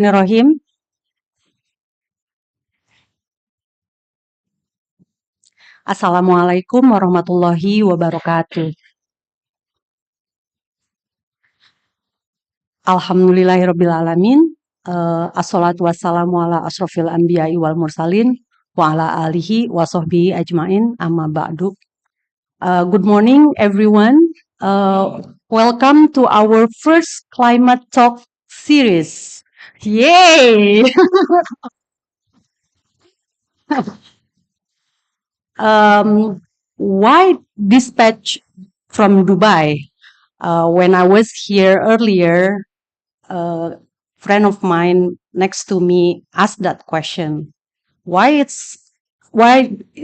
Bismillahirrahmanirrahim. Assalamualaikum warahmatullahi wabarakatuh. Alhamdulillahirrabbilalamin. Assalatu wassalamu ala asrofil anbiya'i wal mursalin wa ala alihi wa sahbihi ajmain amma ba'du. Good morning everyone. Welcome to our first climate talk series. Yay! Why dispatch from Dubai? When I was here earlier, a friend of mine next to me asked that question. Why it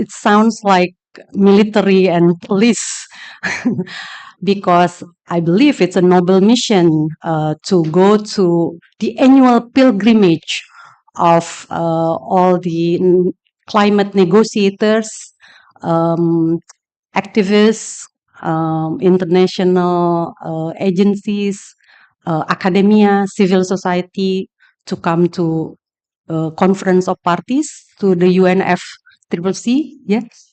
sounds like military and police? Because I believe it's a noble mission to go to the annual pilgrimage of all the climate negotiators, activists, international agencies, academia, civil society to come to conference of parties to the UNFCCC. Yes,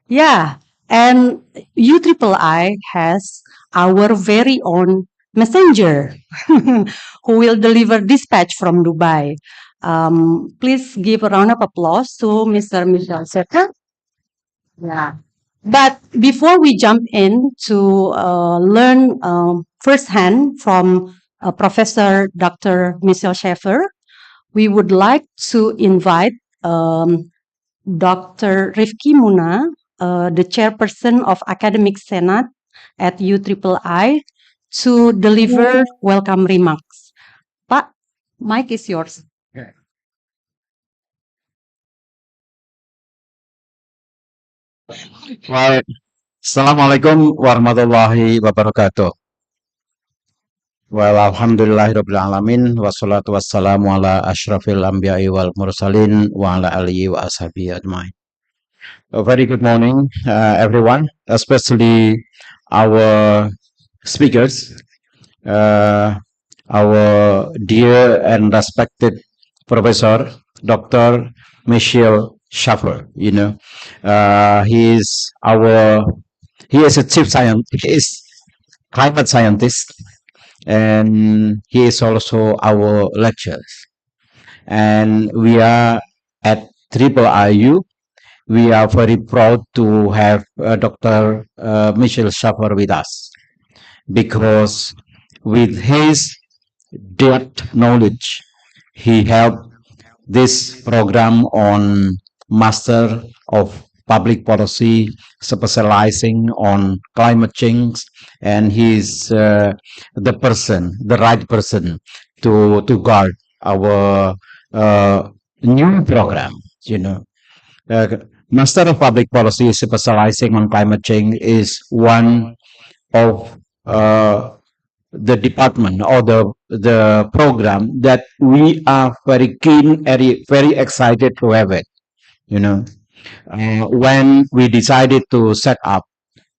yeah, and UIII has our very own messenger who will deliver dispatch from Dubai. Please give a round of applause to Mr. Michiel Schaeffer. Yeah. But before we jump in to learn firsthand from Professor Dr. Michiel Schaeffer, we would like to invite Dr. Rifki Muna, the chairperson of Academic Senate at UIII, to deliver welcome remarks. Pak, mic is yours. Baik. Assalamualaikum warahmatullahi wabarakatuh. Well, alhamdulillahirabbil alamin wassalatu wassalamu ala asyrafil anbiya'i wal mursalin wa ala alihi wa ashabihi ajmain. A very good morning, everyone, especially our speakers, our dear and respected Professor Dr. Michiel Schaeffer. He is a chief scientist, he is climate scientist, and he is also our lecturer. And we are at IIIU. We are very proud to have Dr. Michiel Schaeffer with us, because with his depth knowledge, he helped this program on Master of Public Policy, specializing on climate change, and he's the right person to guard our new program. Master of Public Policy, specializing on climate change, is one of the department or the program that we are very keen, very excited to have it. When we decided to set up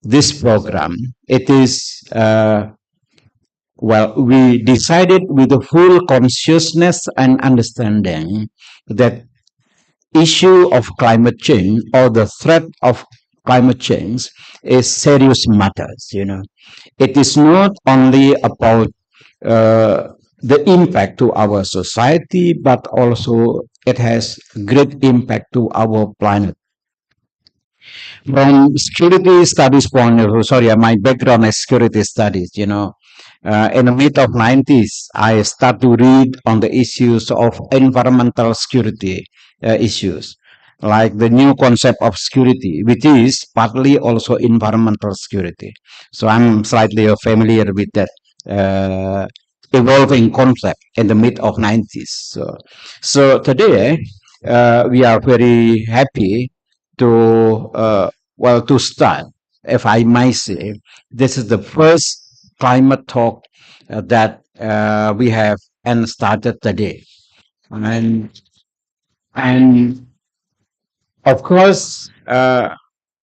this program, it is we decided with the full consciousness and understanding that issue of climate change or the threat of climate change is serious matters. It is not only about the impact to our society, but also it has great impact to our planet. From security studies point of view, sorry, my background is security studies. In the mid of 90s, I start to read on the issues of environmental security issues, like the new concept of security, which is partly also environmental security. So I'm slightly familiar with that evolving concept in the mid of 90s. So today we are very happy to start, if I might say. This is the first climate talk that we have and started today, and of course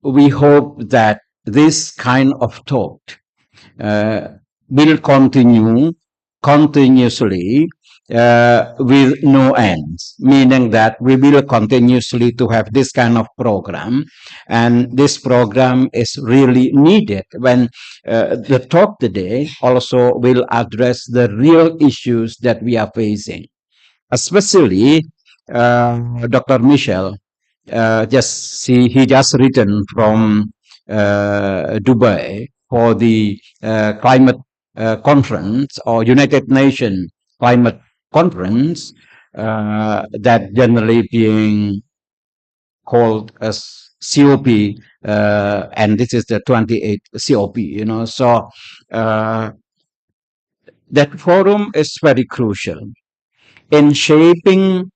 we hope that this kind of talk will continue continuously with no ends, meaning that we will continuously to have this kind of program, and this program is really needed when the talk today also will address the real issues that we are facing, especially Dr. Michel. He just returned from Dubai for the climate conference, or United Nations climate conference, that generally being called as COP, and this is the 28th COP. So that forum is very crucial in shaping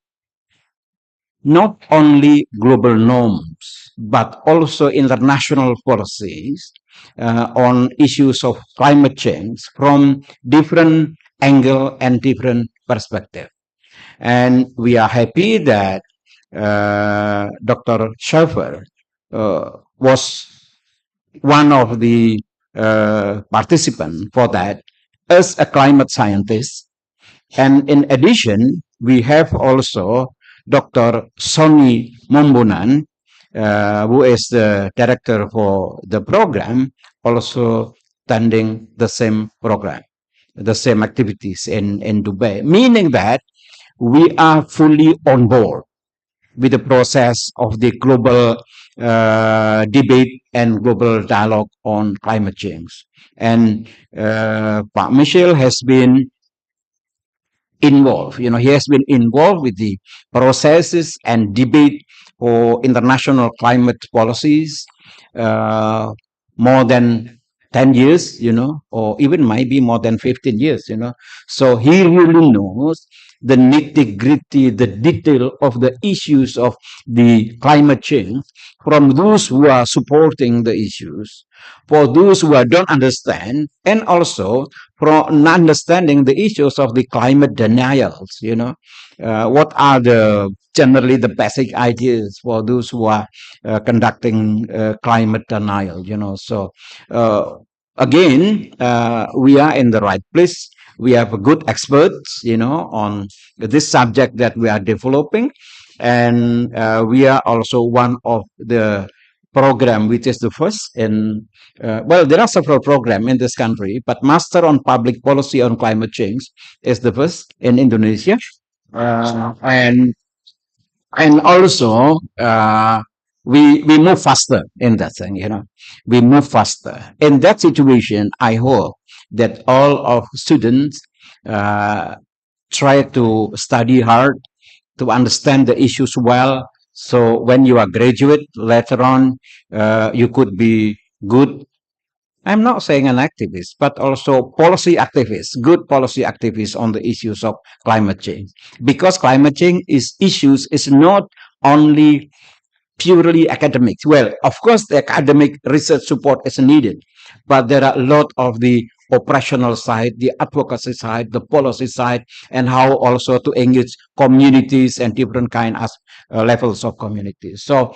not only global norms, but also international policies on issues of climate change from different angle and different perspective. And we are happy that Dr. Schaeffer was one of the participants for that as a climate scientist. And in addition, we have also Dr. Sony Mombunan, who is the director for the program, also attending the same program, the same activities in Dubai, meaning that we are fully on board with the process of the global debate and global dialogue on climate change. And Pak Michel has been involved. He has been involved with the processes and debate for international climate policies more than 10 years, or even maybe more than 15 years, So he really knows the nitty gritty, the detail of the issues of the climate change from those who are supporting the issues, for those who don't understand, and also from understanding the issues of the climate denials. What are the generally the basic ideas for those who are conducting climate denial. So again, we are in the right place. We have good experts, on this subject that we are developing, and we are also one of the program which is the first in well, there are several programs in this country, but Master on Public Policy on Climate Change is the first in Indonesia. And also we move faster in that thing. We move faster in that situation. I hope that all of students try to study hard to understand the issues well, so when you are graduate later on, you could be good. I'm not saying an activist, but also policy activists, good policy activists on the issues of climate change. Because climate change is not only purely academics. Well, of course, the academic research support is needed, but there are a lot of the operational side, the advocacy side, the policy side, and how also to engage communities and different kind of levels of communities. So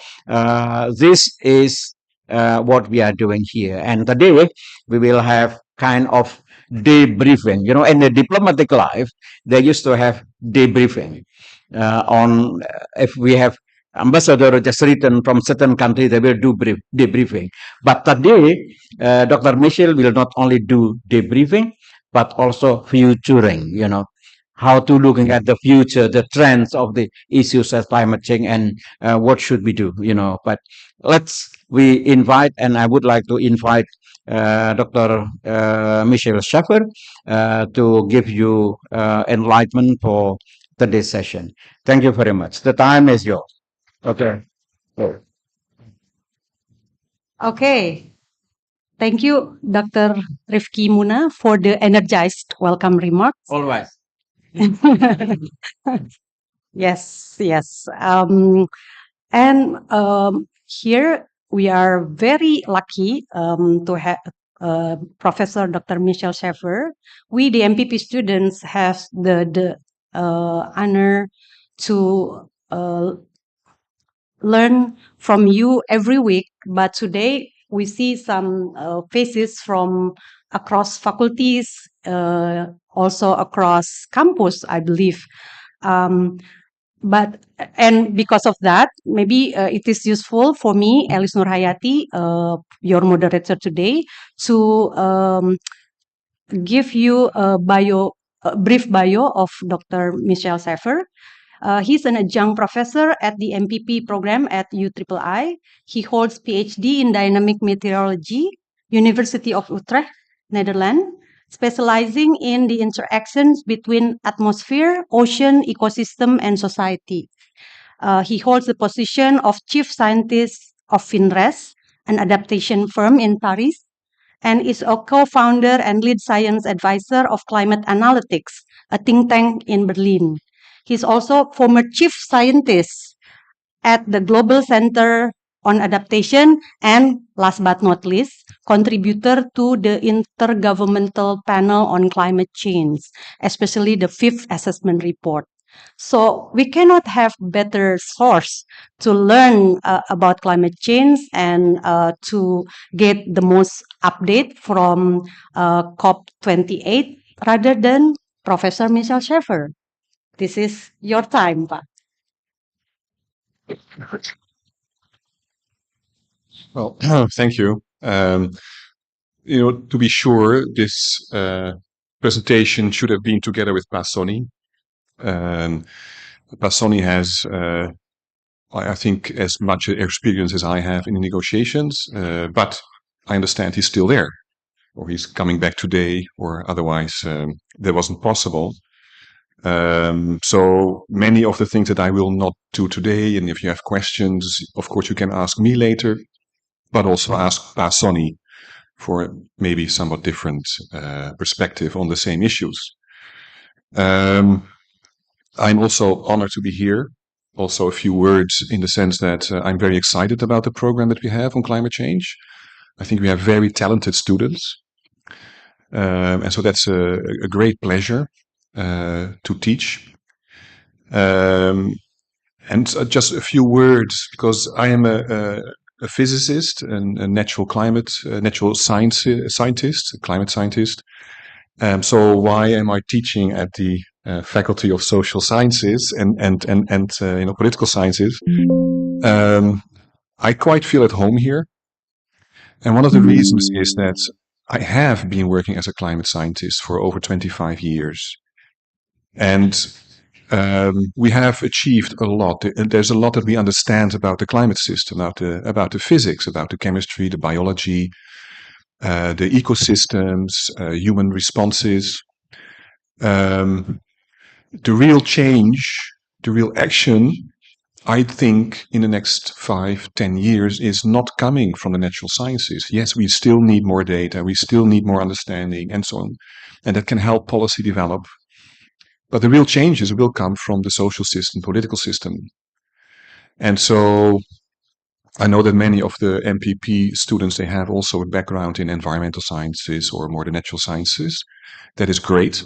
this is what we are doing here. And today we will have kind of debriefing. In the diplomatic life, they used to have debriefing on if we have ambassador just written from certain country, they will do debriefing. But today, Dr. Michel will not only do debriefing, but also futuring, how to looking at the future, the trends of the issues of climate change, and what should we do, But we invite, and I would like to invite Dr. Michel Schaeffer to give you enlightenment for today's session. Thank you very much. The time is yours. Okay. Oh. Okay. Thank you, Dr. Rifki Muna, for the energized welcome remarks. All right. Yes, yes. And here we are very lucky to have Professor Dr. Michel Schaeffer. We, the MPP students, have the honor to learn from you every week. But today we see some faces from across faculties also across campus, I believe. Um, and because of that, maybe it is useful for me, Elis Nurhayati, your moderator today, to give you a brief bio of Dr. Michiel Schaeffer. He's an adjunct professor at the MPP program at UIII. He holds PhD in dynamic meteorology, University of Utrecht, Netherlands, specializing in the interactions between atmosphere, ocean, ecosystem, and society. He holds the position of chief scientist of FINRES, an adaptation firm in Paris, and is a co-founder and lead science advisor of Climate Analytics, a think tank in Berlin. He's also former chief scientist at the Global Center on Adaptation and, last but not least, contributor to the Intergovernmental Panel on Climate Change, especially the fifth assessment report. So we cannot have better source to learn about climate change and to get the most update from COP28 rather than Professor Michiel Schaeffer. This is your time, Pak. Well, thank you. To be sure, this presentation should have been together with Passoni. Passoni has, I think, as much experience as I have in the negotiations, but I understand he's still there, or he's coming back today, or otherwise that wasn't possible. So many of the things that I will not do today, and if you have questions, of course, you can ask me later, but also ask Passoni for maybe somewhat different perspective on the same issues. I'm also honored to be here. Also a few words in the sense that I'm very excited about the program that we have on climate change. I think we have very talented students. And so that's a great pleasure to teach. And just a few words, because I am a physicist and a natural science scientist, a climate scientist. So why am I teaching at the Faculty of Social Sciences and political sciences? I quite feel at home here, and one of the reasons is that I have been working as a climate scientist for over 25 years, and we have achieved a lot. There's a lot that we understand about the climate system, about the physics, about the chemistry, the biology, the ecosystems, human responses. The real change, the real action, I think in the next 5-10 years is not coming from the natural sciences. Yes, we still need more data, we still need more understanding and so on. And that can help policy develop. But the real changes will come from the social system, political system. And so I know that many of the MPP students, they have also a background in environmental sciences or more the natural sciences. That is great.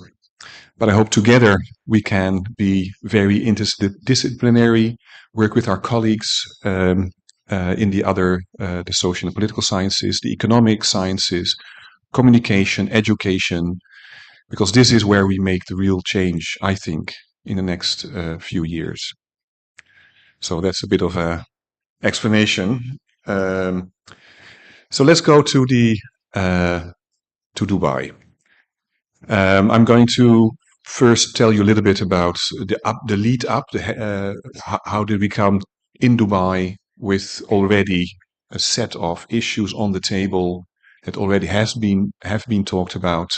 But I hope together we can be very interdisciplinary, work with our colleagues in the social and political sciences, the economic sciences, communication, education, because this is where we make the real change, I think, in the next few years. So that's a bit of a explanation. So let's go to Dubai. I'm going to first tell you a little bit about the lead up, how did we come in Dubai with already a set of issues on the table that already have been talked about.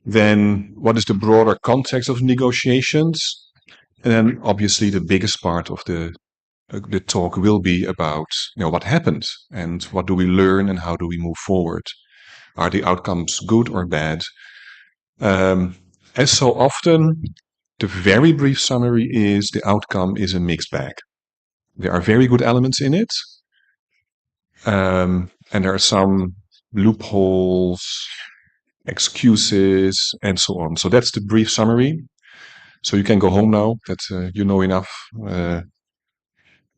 Then what is the broader context of negotiations? And then obviously the biggest part of the talk will be about what happened and what do we learn and how do we move forward. Are the outcomes good or bad? As so often, the very brief summary is the outcome is a mixed bag. There are very good elements in it, and there are some loopholes, excuses, and so on. So that's the brief summary. So you can go home now that you know enough.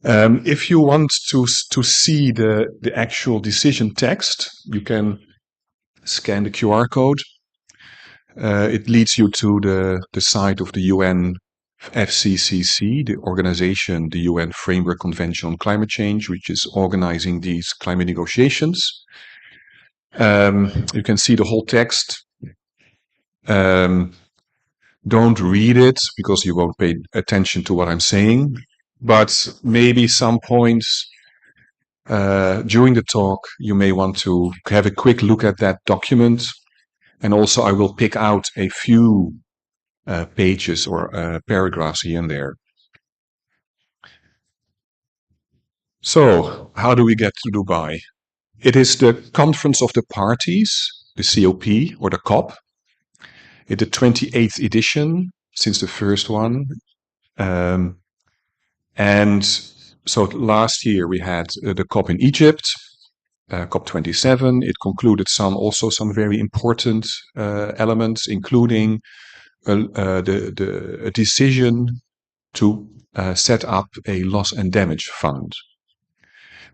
If you want to see the actual decision text, you can scan the QR code. It leads you to the site of the UNFCCC, the organization, the UN Framework Convention on Climate Change, which is organizing these climate negotiations. You can see the whole text. Don't read it because you won't pay attention to what I'm saying, but maybe some points during the talk you may want to have a quick look at that document. And also I will pick out a few pages or paragraphs here and there. So, how do we get to Dubai? It is the Conference of the Parties, the COP or the COP. It's the 28th edition since the first one. And so last year we had the COP in Egypt, COP27. It concluded some very important elements, including a decision to set up a loss and damage fund.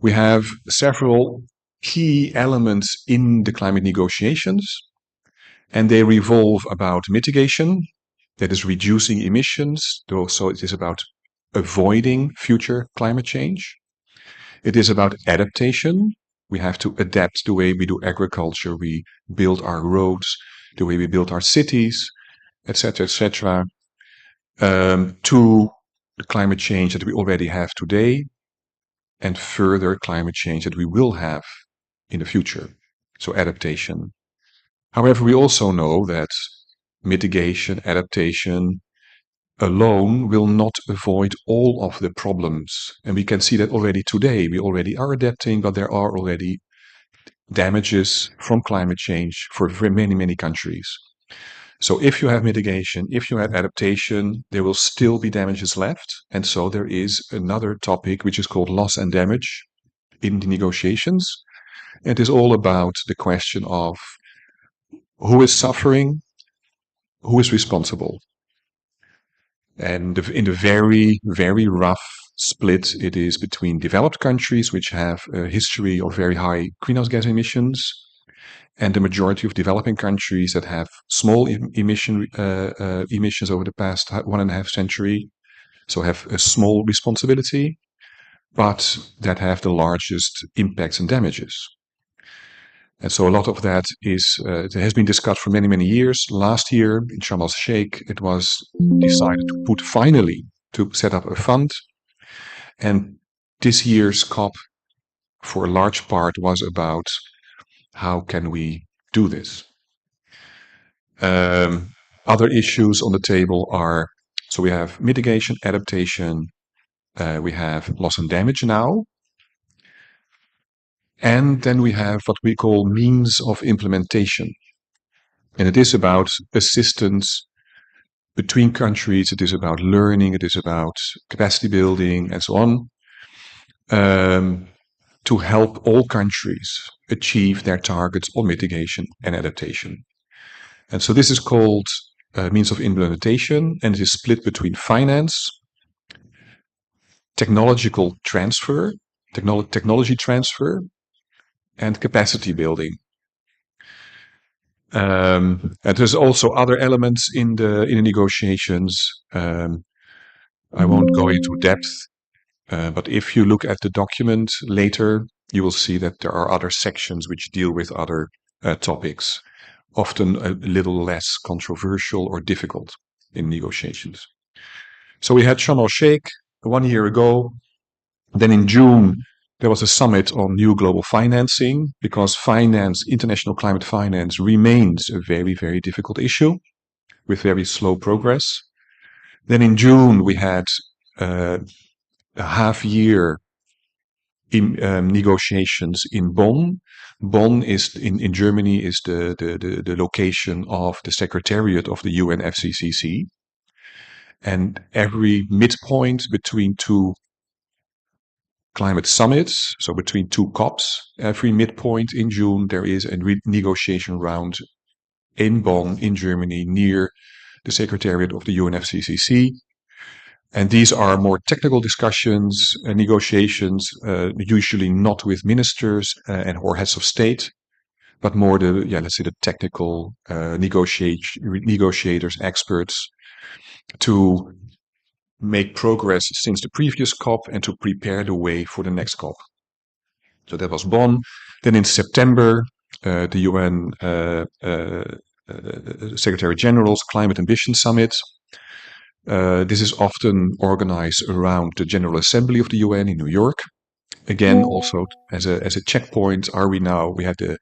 We have several key elements in the climate negotiations, and they revolve about mitigation, that is reducing emissions, so it is about avoiding future climate change. It is about adaptation. We have to adapt the way we do agriculture, we build our roads, the way we build our cities, etc., to the climate change that we already have today and further climate change that we will have in the future. So adaptation. However, we also know that mitigation, adaptation alone will not avoid all of the problems. And we can see that already today. We already are adapting, but there are already damages from climate change for many, many countries. So if you have mitigation, if you have adaptation, there will still be damages left. And so there is another topic which is called loss and damage in the negotiations. It is all about the question of who is suffering, who is responsible. And in the very, very rough split, it is between developed countries, which have a history of very high greenhouse gas emissions, and the majority of developing countries that have small emissions over the past 1.5 century, so have a small responsibility, but that have the largest impacts and damages. And so a lot of that it has been discussed for many, many years. Last year in Sharm el-Sheikh, it was decided finally to set up a fund. And this year's COP, for a large part, was about how can we do this. Other issues on the table are, so we have mitigation, adaptation, we have loss and damage now. And then we have what we call means of implementation. And it is about assistance between countries. It is about learning. It is about capacity building and so on, to help all countries achieve their targets on mitigation and adaptation. And so this is called means of implementation, and it is split between finance, technology transfer, and capacity building. And there's also other elements in the negotiations. I won't go into depth, but if you look at the document later, you will see that there are other sections which deal with other topics, often a little less controversial or difficult in negotiations. So we had Sharm el-Sheikh 1 year ago. Then in June, there was a summit on new global financing, because international climate finance remains a very, very difficult issue with very slow progress. Then in June, we had a half-year negotiations in Bonn. Bonn is in Germany is the location of the Secretariat of the UNFCCC. And every midpoint between two climate summits, so between two COPs, every midpoint in June, there is a negotiation round in Bonn, in Germany, near the Secretariat of the UNFCCC. And these are more technical discussions and negotiations, usually not with ministers or heads of state, but more the, let's say the technical negotiators, experts, to make progress since the previous COP and to prepare the way for the next COP. So that was Bonn. Then in September, the UN Secretary General's Climate Ambition Summit. This is often organized around the General Assembly of the UN in New York. Again, also as a checkpoint, we had the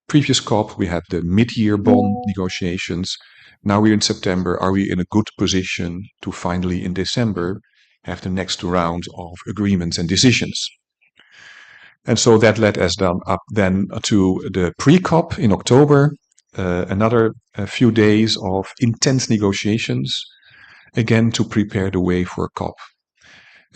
previous COP, we had the mid-year Bonn negotiations. Now we're in September. Are we in a good position to finally in December have the next round of agreements and decisions? And so that led us up then to the pre-COP in October, another few days of intense negotiations, again to prepare the way for a COP.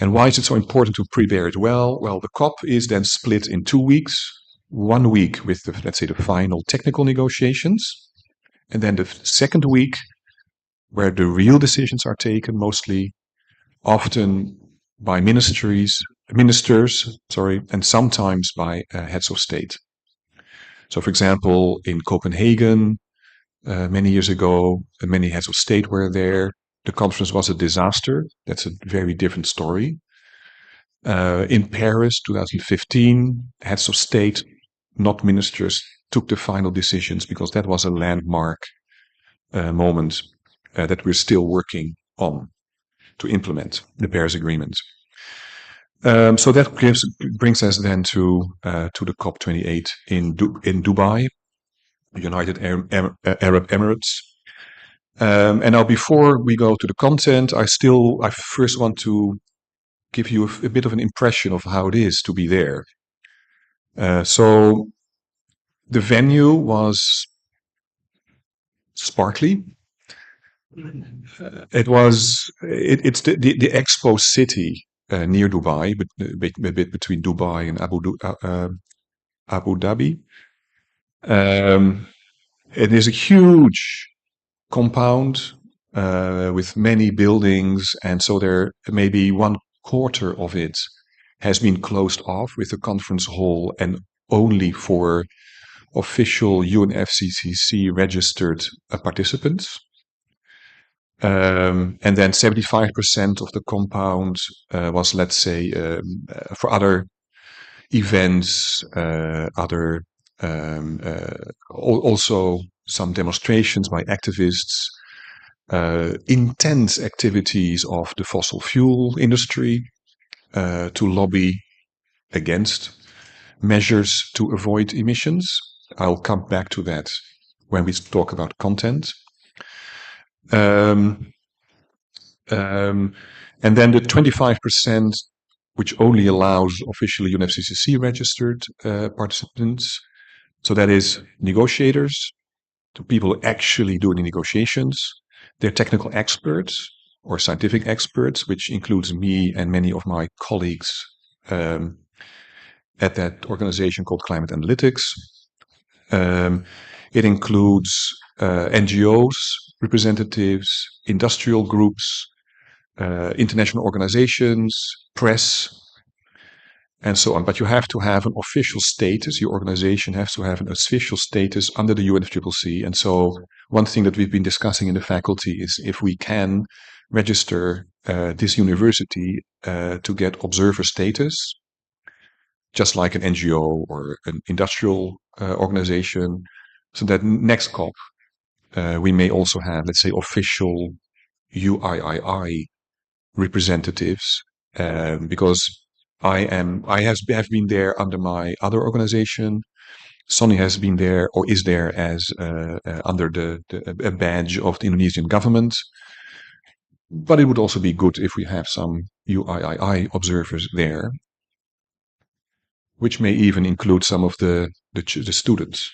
And why is it so important to prepare it well? Well, the COP is then split in 2 weeks. 1 week with the, let's say, the final technical negotiations, and then the second week where the real decisions are taken, mostly, often by ministers, and sometimes by heads of state. So, for example, in Copenhagen, many years ago, many heads of state were there. The conference was a disaster. That's a very different story. In Paris, 2015, heads of state, not ministers, took the final decisions because that was a landmark moment that we're still working on to implement the Paris Agreement. So that brings us then to the COP28 in Dubai, United Arab Emirates. And now, before we go to the content, I first want to give you a bit of an impression of how it is to be there. So the venue was sparkly. It's the Expo City near Dubai, a bit between Dubai and Abu Dhabi. It is a huge compound with many buildings, and so there maybe 1/4 of it has been closed off with the conference hall and only for official UNFCCC registered participants. And then 75% of the compound was, let's say, for other events, also some demonstrations by activists, intense activities of the fossil fuel industry to lobby against measures to avoid emissions. I'll come back to that when we talk about content. And then the 25%, which only allows officially UNFCCC registered participants. So that is negotiators, the people who actually do the negotiations. They're technical experts or scientific experts, which includes me and many of my colleagues at that organization called Climate Analytics. It includes NGOs, representatives, industrial groups, international organizations, press, and so on. But you have to have an official status. Your organization has to have an official status under the UNFCCC. And so one thing that we've been discussing in the faculty is if we can register this university to get observer status, just like an NGO or an industrial organization, so that next COP we may also have, let's say, official UIII representatives, because I have been there under my other organization. Sonny has been there or is there as under a badge of the Indonesian government. But it would also be good if we have some UIII observers there, which may even include some of the students.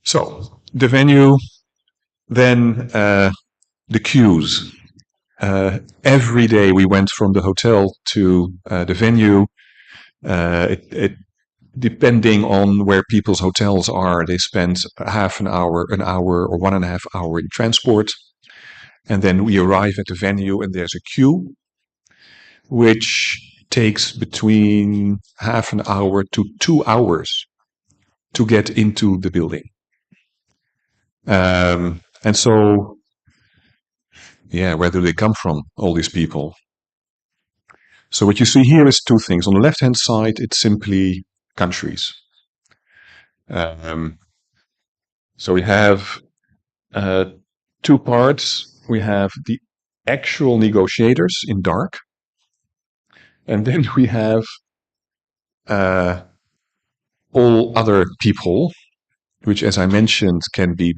So the venue, then the queues. Every day we went from the hotel to the venue. Depending on where people's hotels are, they spend half an hour, or 1.5 hours in transport. And then we arrive at the venue and there's a queue, which takes between half an hour to 2 hours to get into the building. And so, yeah, where do they come from, all these people? So what you see here is two things. On the left-hand side, it's simply countries. So we have two parts. We have the actual negotiators in dark, and then we have all other people, which, as I mentioned, can be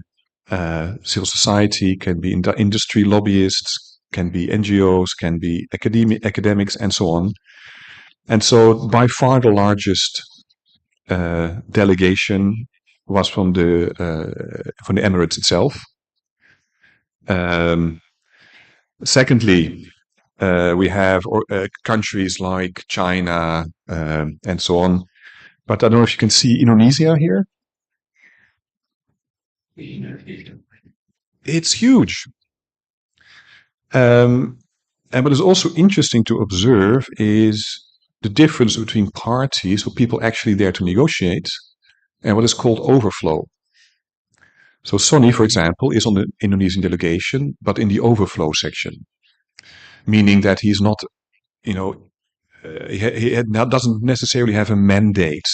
civil society, can be industry lobbyists, can be NGOs, can be academics, and so on. And so by far the largest delegation was from the Emirates itself. Secondly, we have countries like China and so on. But I don't know if you can see Indonesia here. It's huge. And what is also interesting to observe is the difference between parties or people actually there to negotiate and what is called overflow. So Sonny, for example, is on the Indonesian delegation, but in the overflow section, meaning that he's not, he doesn't necessarily have a mandate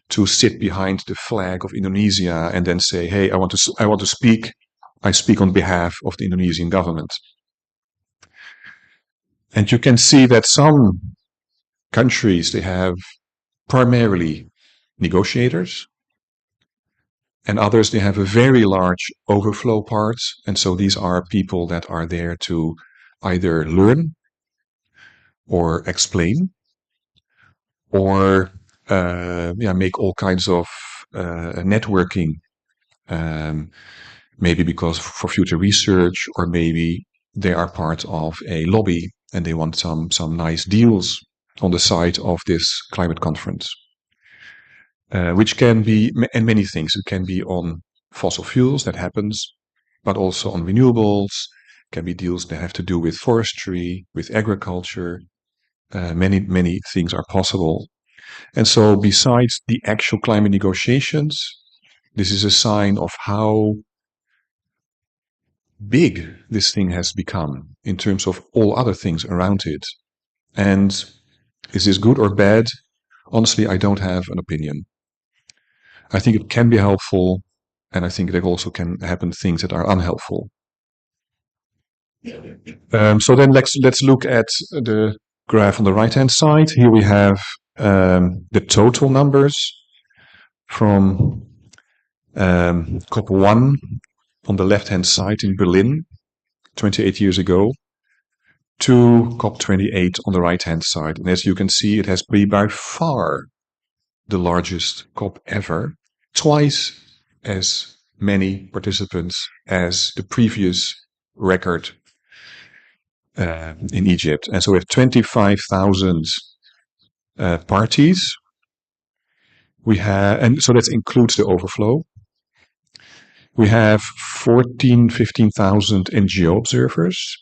to sit behind the flag of Indonesia and then say, "Hey, I want to speak. I speak on behalf of the Indonesian government." And you can see that some countries, they have primarily negotiators, and others, they have a very large overflow part. And so these are people that are there to either learn or explain or make all kinds of networking, maybe because for future research, or maybe they are part of a lobby and they want some nice deals on the side of this climate conference, which can be and many things. It can be on fossil fuels, that happens, but also on renewables. Can be deals that have to do with forestry, with agriculture. Many things are possible. And so besides the actual climate negotiations, this is a sign of how big this thing has become in terms of all other things around it. And is this good or bad? Honestly, I don't have an opinion. I think it can be helpful, and I think there also can happen things that are unhelpful. So then let's look at the graph on the right-hand side. Here we have the total numbers from COP1 on the left-hand side in Berlin 28 years ago to COP28 on the right-hand side. And as you can see, it has been by far the largest COP ever, twice as many participants as the previous record in Egypt. And so we have 25,000 parties. We have, and so that includes the overflow. We have 15,000 NGO observers.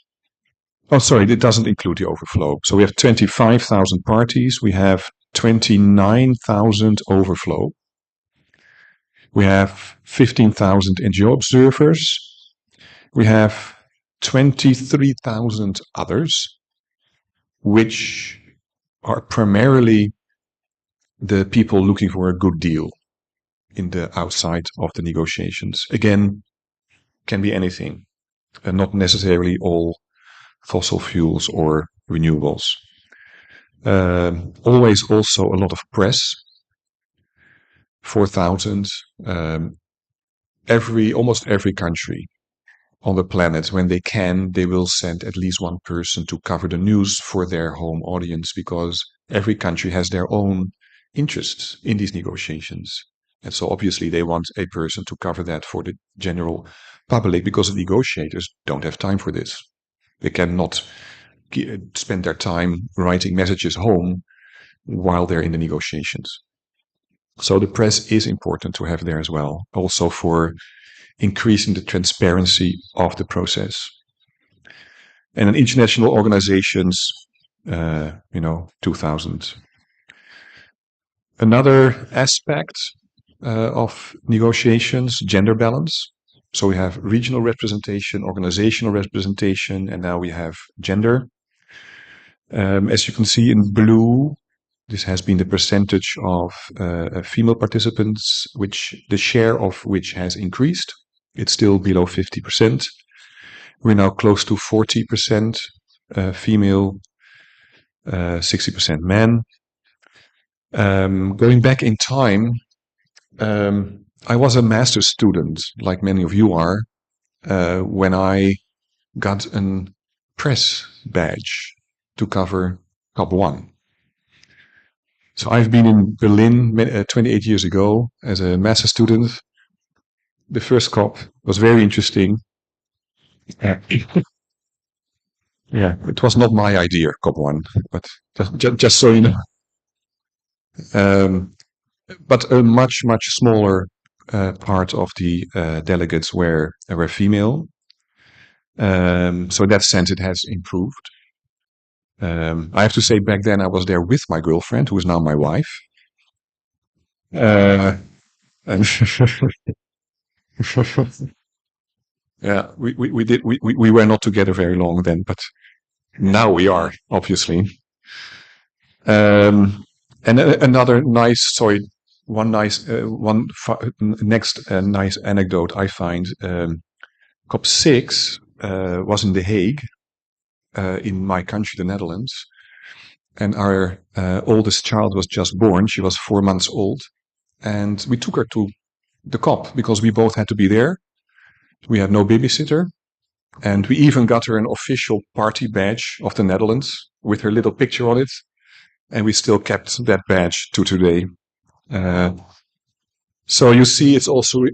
Oh, sorry, it doesn't include the overflow. So we have 25,000 parties. We have 29,000 overflow. We have 15,000 NGO observers. We have 23,000 others, which are primarily the people looking for a good deal in the outside of the negotiations. Again, can be anything, and not necessarily all fossil fuels or renewables. Always also a lot of press. 4,000. Almost every country on the planet, when they can, they will send at least one person to cover the news for their home audience, because every country has their own interests in these negotiations. And so obviously they want a person to cover that for the general public, because the negotiators don't have time for this. They cannot spend their time writing messages home while they're in the negotiations. So the press is important to have there as well, also for increasing the transparency of the process. And in international organizations, 2000. Another aspect of negotiations, gender balance. So we have regional representation, organizational representation, and now we have gender. As you can see in blue, this has been the percentage of female participants, which the share of which has increased. It's still below 50%. We're now close to 40% female, 60% men. Going back in time, I was a master's student, like many of you are, when I got a press badge to cover COP1. So I've been in Berlin 28 years ago as a master's student. The first COP was very interesting. Yeah, it was not my idea, COP1, but just so you know. But a much smaller part of the delegates were female. So in that sense, it has improved. I have to say, back then I was there with my girlfriend, who is now my wife. And yeah, we were not together very long then, but now we are, obviously. And another nice, nice anecdote I find. COP6 was in The Hague, in my country, the Netherlands, and our oldest child was just born. She was 4 months old, and we took her to the COP because we both had to be there. We had no babysitter, and we even got her an official party badge of the Netherlands with her little picture on it, and we still kept that badge to today. So you see, it's also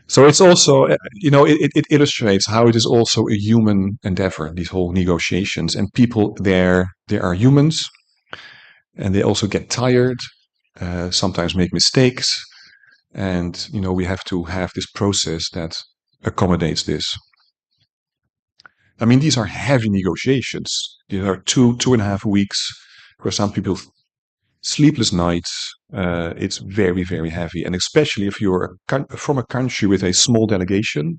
so it's also, it illustrates how it is also a human endeavor, these whole negotiations, and people there, they are humans, and they also get tired, sometimes make mistakes, and we have to have this process that accommodates this. I mean, these are heavy negotiations. These are 2.5 weeks for some people. Sleepless nights. It's very, very heavy, and especially if you're from a country with a small delegation.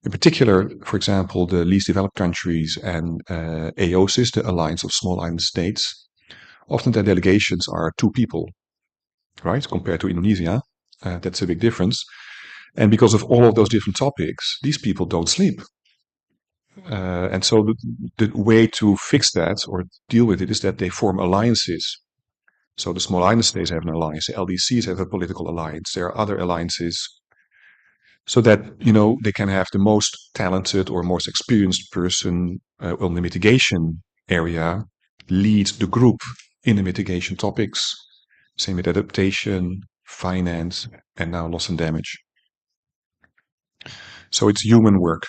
In particular, for example, the least developed countries and AOSIS, the Alliance of Small Island States. Often their delegations are 2 people, right? Compared to Indonesia, that's a big difference. And because of all of those different topics, these people don't sleep. And so the way to fix that or deal with it is that they form alliances. So the small island states have an alliance, the LDCs have a political alliance, there are other alliances, so that, they can have the most talented or most experienced person on the mitigation area lead the group in the mitigation topics. Same with adaptation, finance, and now loss and damage. So it's human work.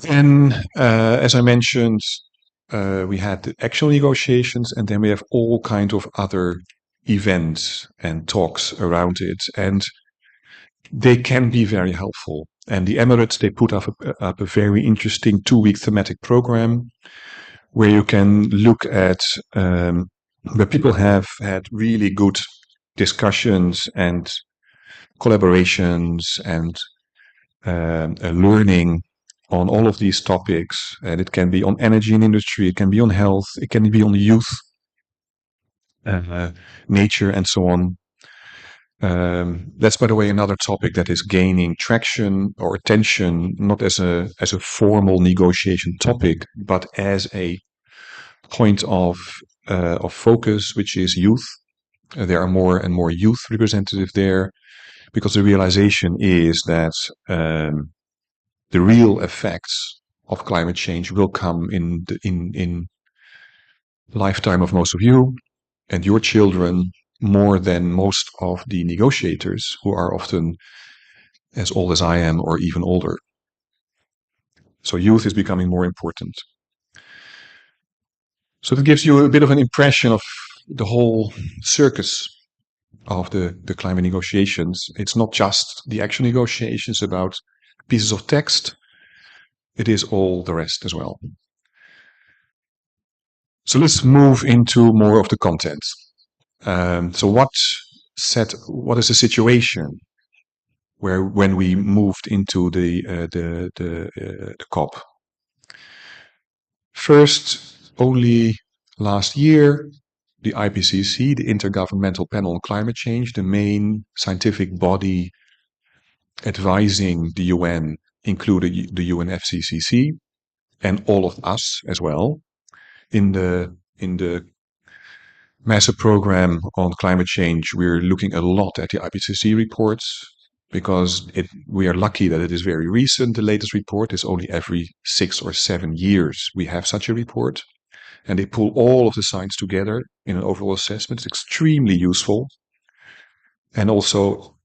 And as I mentioned, we had the actual negotiations, and then we have all kinds of other events and talks around it, and they can be very helpful. And the Emirates, they put up a very interesting 2-week thematic program where you can look at where people have had really good discussions and collaborations and learning on all of these topics, and it can be on energy and industry, it can be on health, it can be on youth, nature, and so on. That's, by the way, another topic that is gaining traction or attention, not as a formal negotiation topic, but as a point of focus, which is youth. There are more and more youth representatives there, because the realization is that the real effects of climate change will come in the lifetime of most of you and your children, more than most of the negotiators, who are often as old as I am or even older. So youth is becoming more important. So that gives you a bit of an impression of the whole circus of the climate negotiations. It's not just the actual negotiations about pieces of text. it is all the rest as well. So let's move into more of the content. So what is the situation when we moved into the COP? First, only last year, the IPCC, the Intergovernmental Panel on Climate Change, the main scientific body advising the UN, included the UNFCCC and all of us as well, in the massive program on climate change. We're looking a lot at the IPCC reports because we are lucky that it is very recent. The latest report is only every 6 or 7 years we have such a report, and they pull all of the science together in an overall assessment. It's extremely useful, and also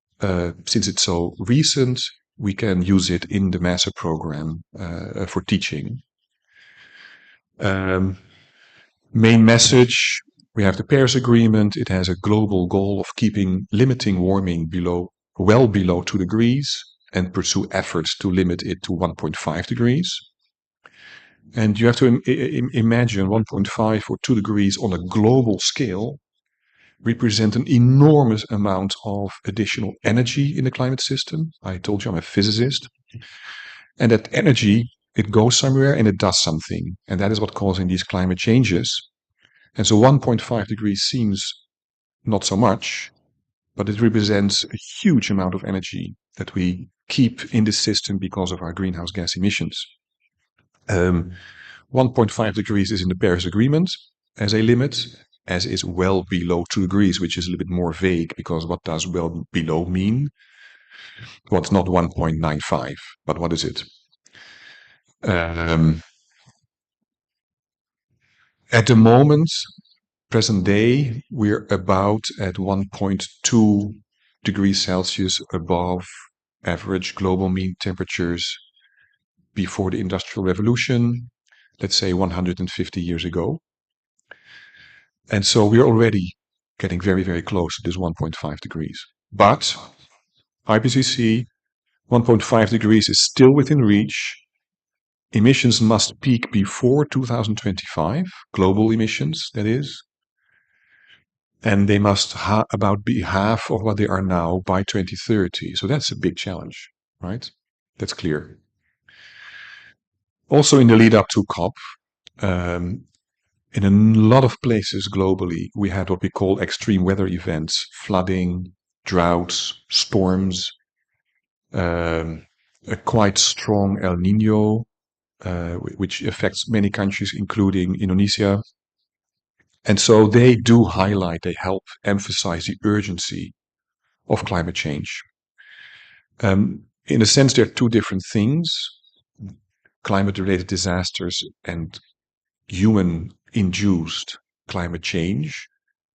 since it's so recent, we can use it in the master program for teaching. Main message: we have the Paris Agreement. It has a global goal of limiting warming well below 2 degrees and pursue efforts to limit it to 1.5 degrees. And you have to imagine 1.5 or 2 degrees on a global scale represent an enormous amount of additional energy in the climate system. I told you I'm a physicist. And that energy, it goes somewhere and it does something. And that is what's causing these climate changes. And so 1.5 degrees seems not so much, but it represents a huge amount of energy that we keep in the system because of our greenhouse gas emissions. 1.5 degrees is in the Paris Agreement as a limit, as is well below 2 degrees, which is a little bit more vague, because what does well below mean? Well, it's not 1.95, but what is it? At the moment, present day, we're about at 1.2 degrees Celsius above average global mean temperatures before the Industrial Revolution, let's say 150 years ago. And so we're already getting very, very close to this 1.5 degrees. But IPCC, 1.5 degrees is still within reach. Emissions must peak before 2025, global emissions, that is. And they must be half of what they are now by 2030. So that's a big challenge, right? That's clear. Also in the lead up to COP, in a lot of places globally, we had what we call extreme weather events: flooding, droughts, storms, a quite strong El Nino, which affects many countries, including Indonesia. And so they help emphasize the urgency of climate change. In a sense, there are two different things: climate-related disasters and human-induced climate change.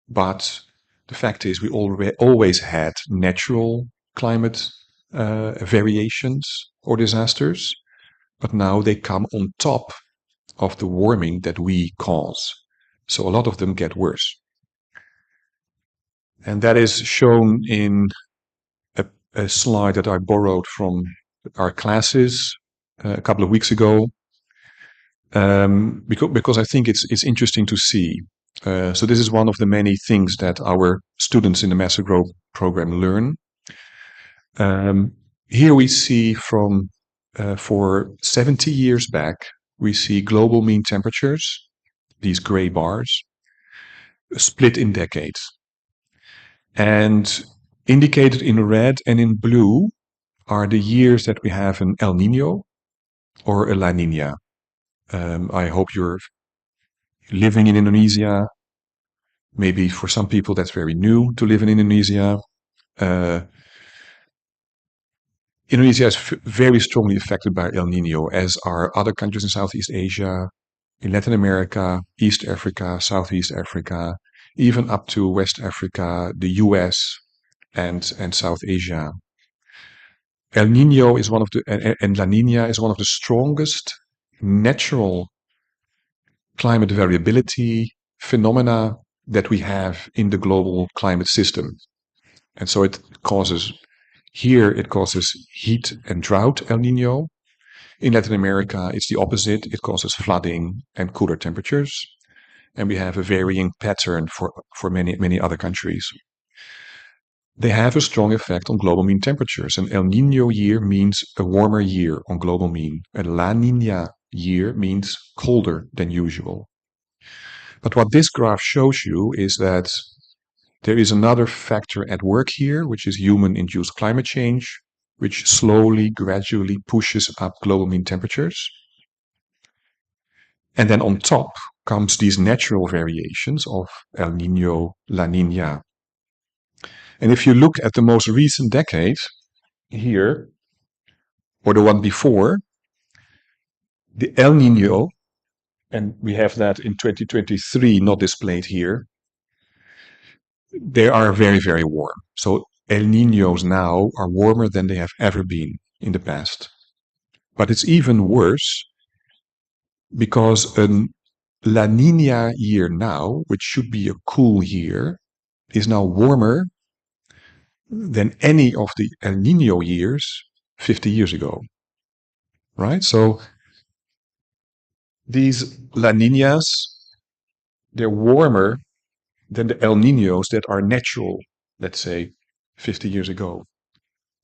But the fact is, we always had natural climate variations or disasters, but now they come on top of the warming that we cause. So a lot of them get worse. And that is shown in a slide that I borrowed from our classes a couple of weeks ago, because I think it's interesting to see. So this is one of the many things that our students in the Master Growth program learn. Here we see for 70 years back, we see global mean temperatures, these gray bars, split in decades. And indicated in red and in blue are the years that we have an El Nino or a La Nina. I hope you're living in Indonesia. Maybe for some people that's very new to live in Indonesia. Indonesia is very strongly affected by El Nino, as are other countries in Southeast Asia, in Latin America, East Africa, Southeast Africa, even up to West Africa, the US, and South Asia. El Nino is and La Nina is one of the strongest natural climate variability phenomena that we have in the global climate system. And so it causes heat and drought, El Nino. In Latin America, it's the opposite. It causes flooding and cooler temperatures. And we have a varying pattern for many other countries. They have a strong effect on global mean temperatures. An El Nino year means a warmer year on global mean. A La Nina year means colder than usual. But what this graph shows you is that there is another factor at work here, which is human-induced climate change, which slowly, gradually pushes up global mean temperatures. And then on top comes these natural variations of El Nino, La Nina. And if you look at the most recent decade here, or the one before, the El Nino, and we have that in 2023 not displayed here, they are very warm. So El Ninos now are warmer than they have ever been in the past. But it's even worse because a La Nina year now, which should be a cool year, is now warmer than any of the El Nino years 50 years ago. Right? So these La Ninas, they're warmer than the El Ninos that are natural, let's say, 50 years ago.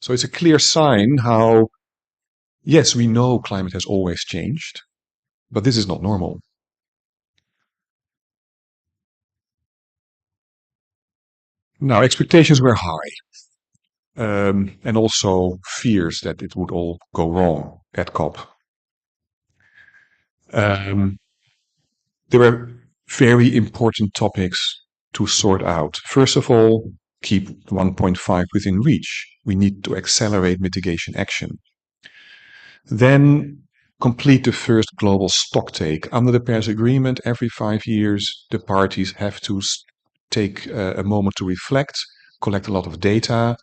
So it's a clear sign how, yes, we know climate has always changed, but this is not normal. Now, expectations were high, and also fears that it would all go wrong at COP. There were very important topics to sort out. First of all, keep 1.5 within reach. We need to accelerate mitigation action. Then complete the first global stocktake. Under the Paris Agreement, every 5 years, the parties have to take a moment to reflect, collect a lot of data.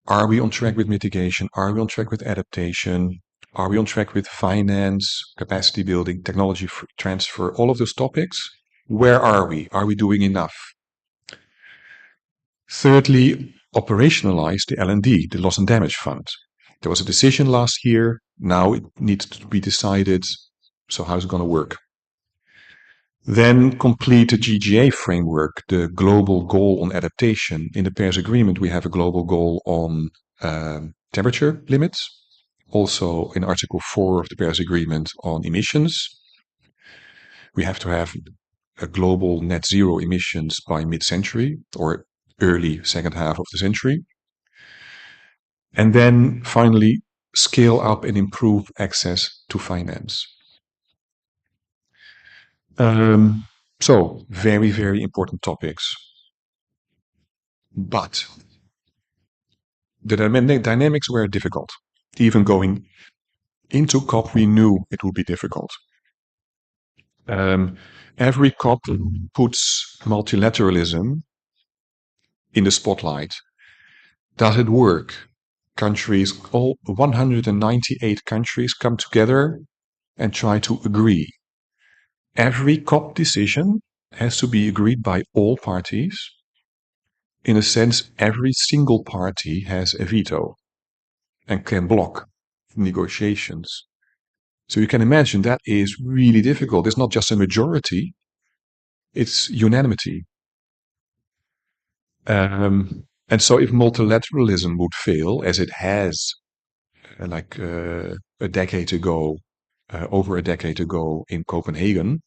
Are we on track with mitigation? Are we on track with adaptation? Are we on track with finance, capacity building, technology transfer, all of those topics? Where are we? Are we doing enough? Thirdly, operationalize the L&D, the Loss and Damage Fund. There was a decision last year. Now it needs to be decided. So how's it going to work? Then complete the GGA framework, the global goal on adaptation. In the Paris Agreement, we have a global goal on temperature limits. Also in Article 4 of the Paris Agreement on emissions. We have to have a global net zero emissions by mid-century or early second half of the century. And then finally, scale up and improve access to finance. So very important topics. But the dynamics were difficult. Even going into COP, we knew it would be difficult. Every COP puts multilateralism in the spotlight. Does it work? Countries, all 198 countries come together and try to agree. Every COP decision has to be agreed by all parties. In a sense, every single party has a veto and can block negotiations. So you can imagine that is really difficult. It's not just a majority, it's unanimity. And so if multilateralism would fail, as it has a decade ago, over a decade ago in Copenhagen,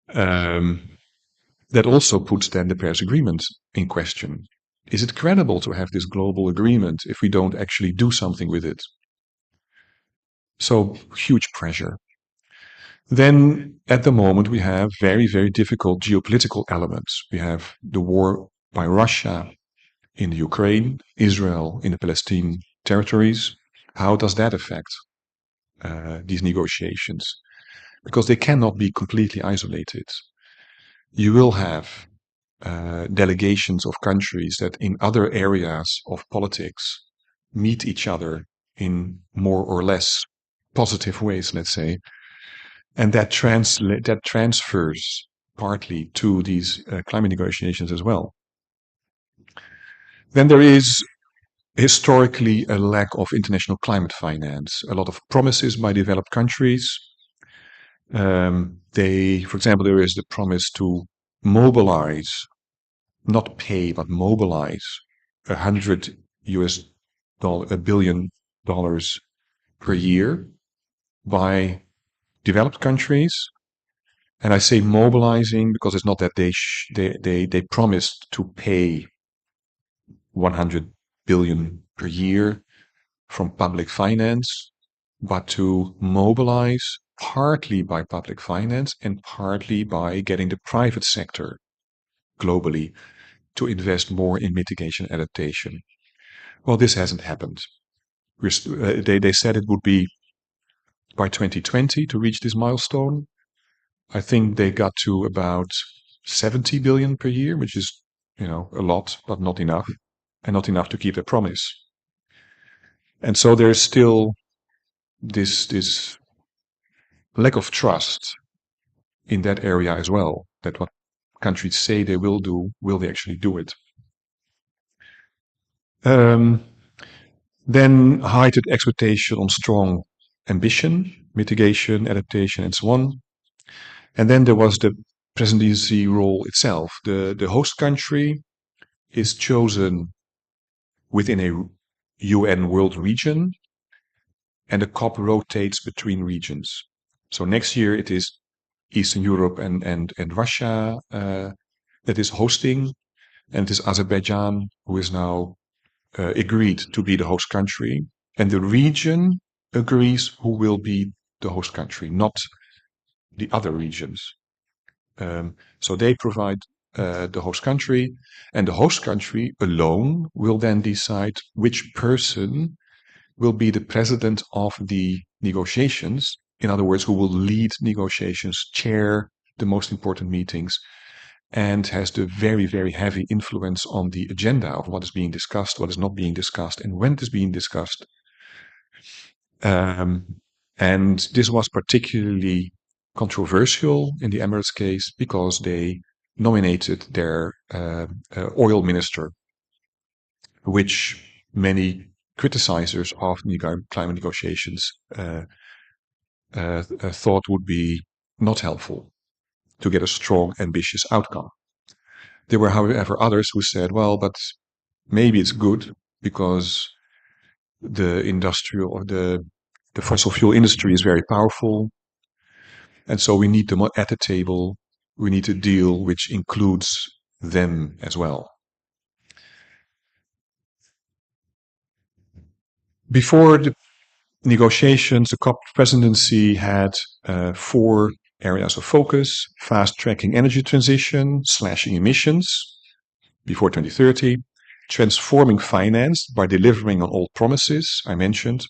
that also puts then the Paris Agreement in question. Is it credible to have this global agreement if we don't actually do something with it? So huge pressure. Then at the moment we have very difficult geopolitical elements. We have the war by Russia in the Ukraine, Israel in the Palestinian territories. How does that affect these negotiations? Because they cannot be completely isolated. You will have delegations of countries that in other areas of politics meet each other in more or less positive ways, let's say, and that transfers partly to these climate negotiations as well. Then there is historically a lack of international climate finance, a lot of promises by developed countries. For example, there is the promise to mobilize, not pay, but mobilize $100 billion per year by developed countries. And I say mobilizing because it's not that they promised to pay 100 billion per year from public finance, but to mobilize partly by public finance and partly by getting the private sector globally to invest more in mitigation adaptation. Well, this hasn't happened. They said it would be by 2020 to reach this milestone. I think they got to about 70 billion per year, which is, a lot, but not enough, and not enough to keep their promise. And so there's still this lack of trust in that area as well, that what countries say they will do, will they actually do it? Then heightened expectation on strong ambition, mitigation, adaptation, and so on. And then there was the presidency role itself. The host country is chosen within a UN world region, and the COP rotates between regions. So next year it is Eastern Europe and Russia that is hosting, and it is Azerbaijan who is now agreed to be the host country, and the region agrees who will be the host country, not the other regions. So they provide the host country, and the host country alone will then decide which person will be the president of the negotiations. In other words, who will lead negotiations, chair the most important meetings, and has the very, very heavy influence on the agenda of what is being discussed, what is not being discussed, and when it is being discussed. And this was particularly controversial in the Emirates case because they nominated their oil minister, which many criticizers of climate negotiations thought would be not helpful to get a strong, ambitious outcome. There were, however, others who said, well, but maybe it's good because the fossil fuel industry is very powerful. And so we need them at the table. We need a deal which includes them as well. Before the negotiations, the COP presidency had 4 areas of focus: fast-tracking energy transition, slashing emissions before 2030, transforming finance by delivering on old promises. I mentioned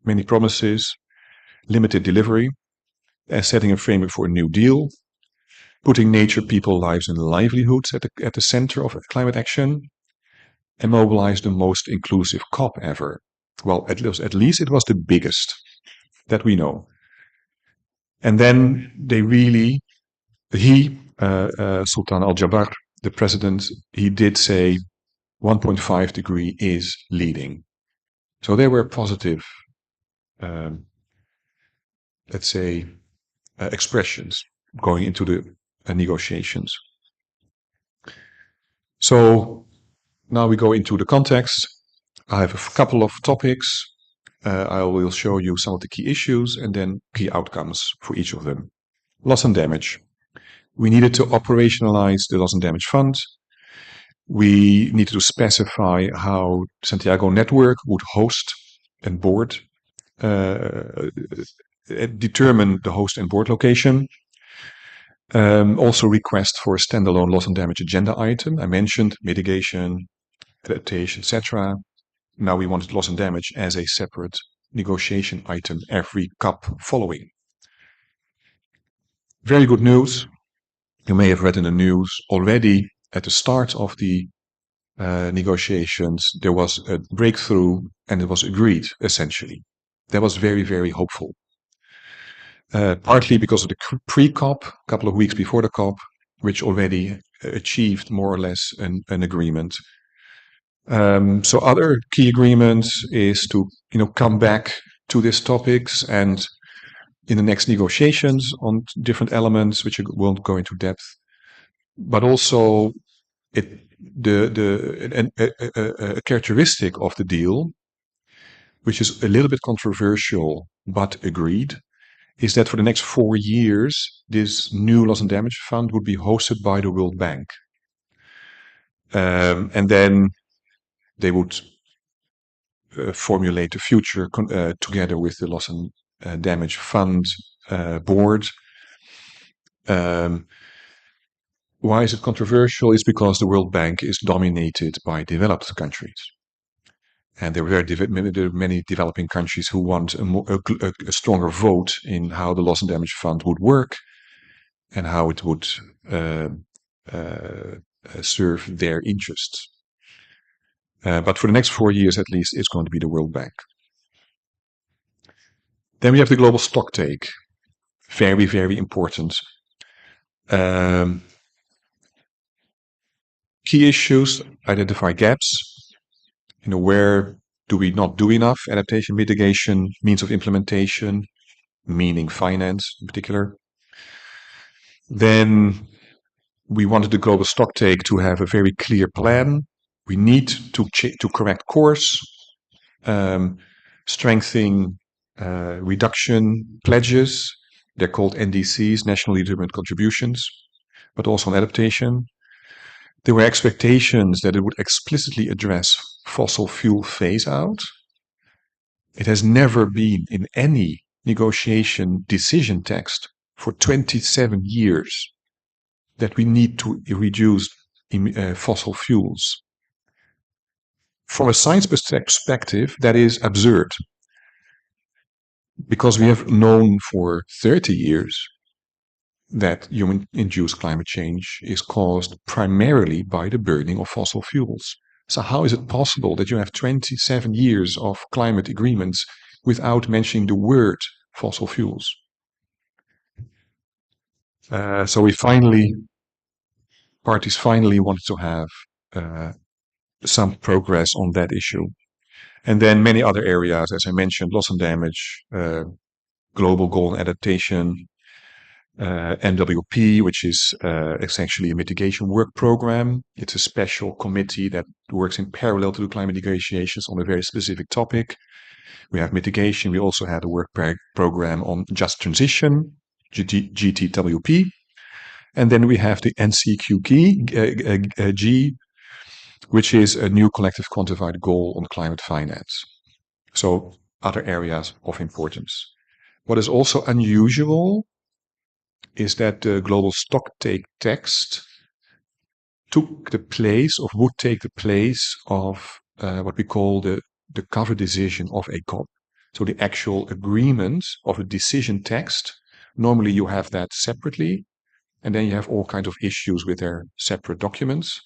many promises, limited delivery, and setting a framework for a new deal, putting nature, people, lives, and livelihoods at the center of climate action, and mobilize the most inclusive COP ever. Well, at least it was the biggest that we know. And then Sultan Al-Jaber, the president, he did say 1.5 degree is leading. So there were positive, let's say, expressions going into the negotiations. So now we go into the context. I have a couple of topics. I will show you some of the key issues and then key outcomes for each of them. Loss and damage. We needed to operationalize the loss and damage fund. We needed to specify how Santiago Network would host and board, determine the host and board location. Also request for a standalone loss and damage agenda item. I mentioned mitigation, adaptation, etc. Now we wanted loss and damage as a separate negotiation item every COP following. Very good news. You may have read in the news already at the start of the negotiations, there was a breakthrough and it was agreed, essentially. That was very, very hopeful. Partly because of the pre-COP, a couple of weeks before the COP, which already achieved more or less an agreement. So other key agreements is to come back to these topics and in the next negotiations on different elements, which I won't go into depth, but also a characteristic of the deal, which is a little bit controversial but agreed, is that for the next 4 years, this new loss and damage fund would be hosted by the World Bank. And then they would formulate the future together with the loss and damage fund board. Why is it controversial? It's because the World Bank is dominated by developed countries. And there are many developing countries who want a stronger vote in how the loss and damage fund would work and how it would serve their interests. But for the next 4 years, at least, it's going to be the World Bank. Then we have the global stocktake. Very, very important. Key issues, identify gaps. Where do we not do enough? Adaptation, mitigation, means of implementation, meaning finance in particular. Then we wanted the global stocktake to have a very clear plan. We need to correct course, strengthening reduction pledges. They're called NDCs, Nationally Determined Contributions, but also on adaptation. There were expectations that it would explicitly address fossil fuel phase out. It has never been in any negotiation decision text for 27 years that we need to reduce fossil fuels. From a science perspective, that is absurd, because we have known for 30 years that human-induced climate change is caused primarily by the burning of fossil fuels. So how is it possible that you have 27 years of climate agreements without mentioning the word fossil fuels? So parties finally wanted to have some progress on that issue. And then many other areas, as I mentioned, loss and damage, global goal and adaptation, MWP, which is essentially a mitigation work program. It's a special committee that works in parallel to the climate negotiations on a very specific topic. We have mitigation. We also had a work program on just transition, GTWP. And then we have the NCQG, which is a new collective quantified goal on climate finance. So other areas of importance. What is also unusual is that the global stocktake text would take the place of what we call the cover decision of a COP. So the actual agreement of a decision text, normally you have that separately, and then you have all kinds of issues with their separate documents.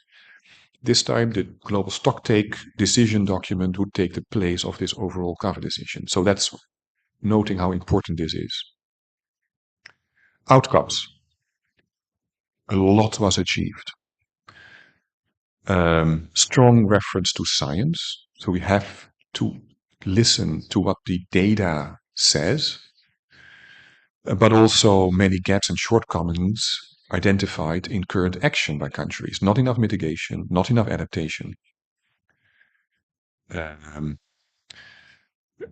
This time, the global stocktake decision document would take the place of this overall cover decision. So that's noting how important this is. Outcomes. A lot was achieved. Strong reference to science. So we have to listen to what the data says, but also many gaps and shortcomings identified in current action by countries. Not enough mitigation, not enough adaptation.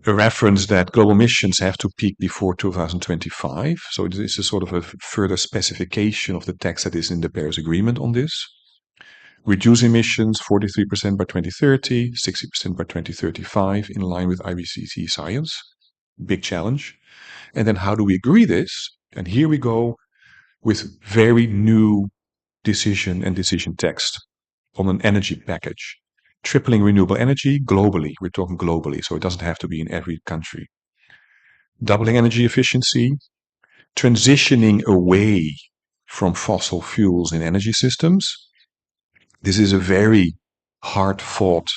A reference that global emissions have to peak before 2025. So it is a sort of a further specification of the text that is in the Paris Agreement on this. Reduce emissions 43% by 2030, 60% by 2035, in line with IPCC science. Big challenge. And then how do we agree this? And here we go with very new decision text on an energy package. Tripling renewable energy globally. We're talking globally, so it doesn't have to be in every country. Doubling energy efficiency, transitioning away from fossil fuels in energy systems. This is a very hard-fought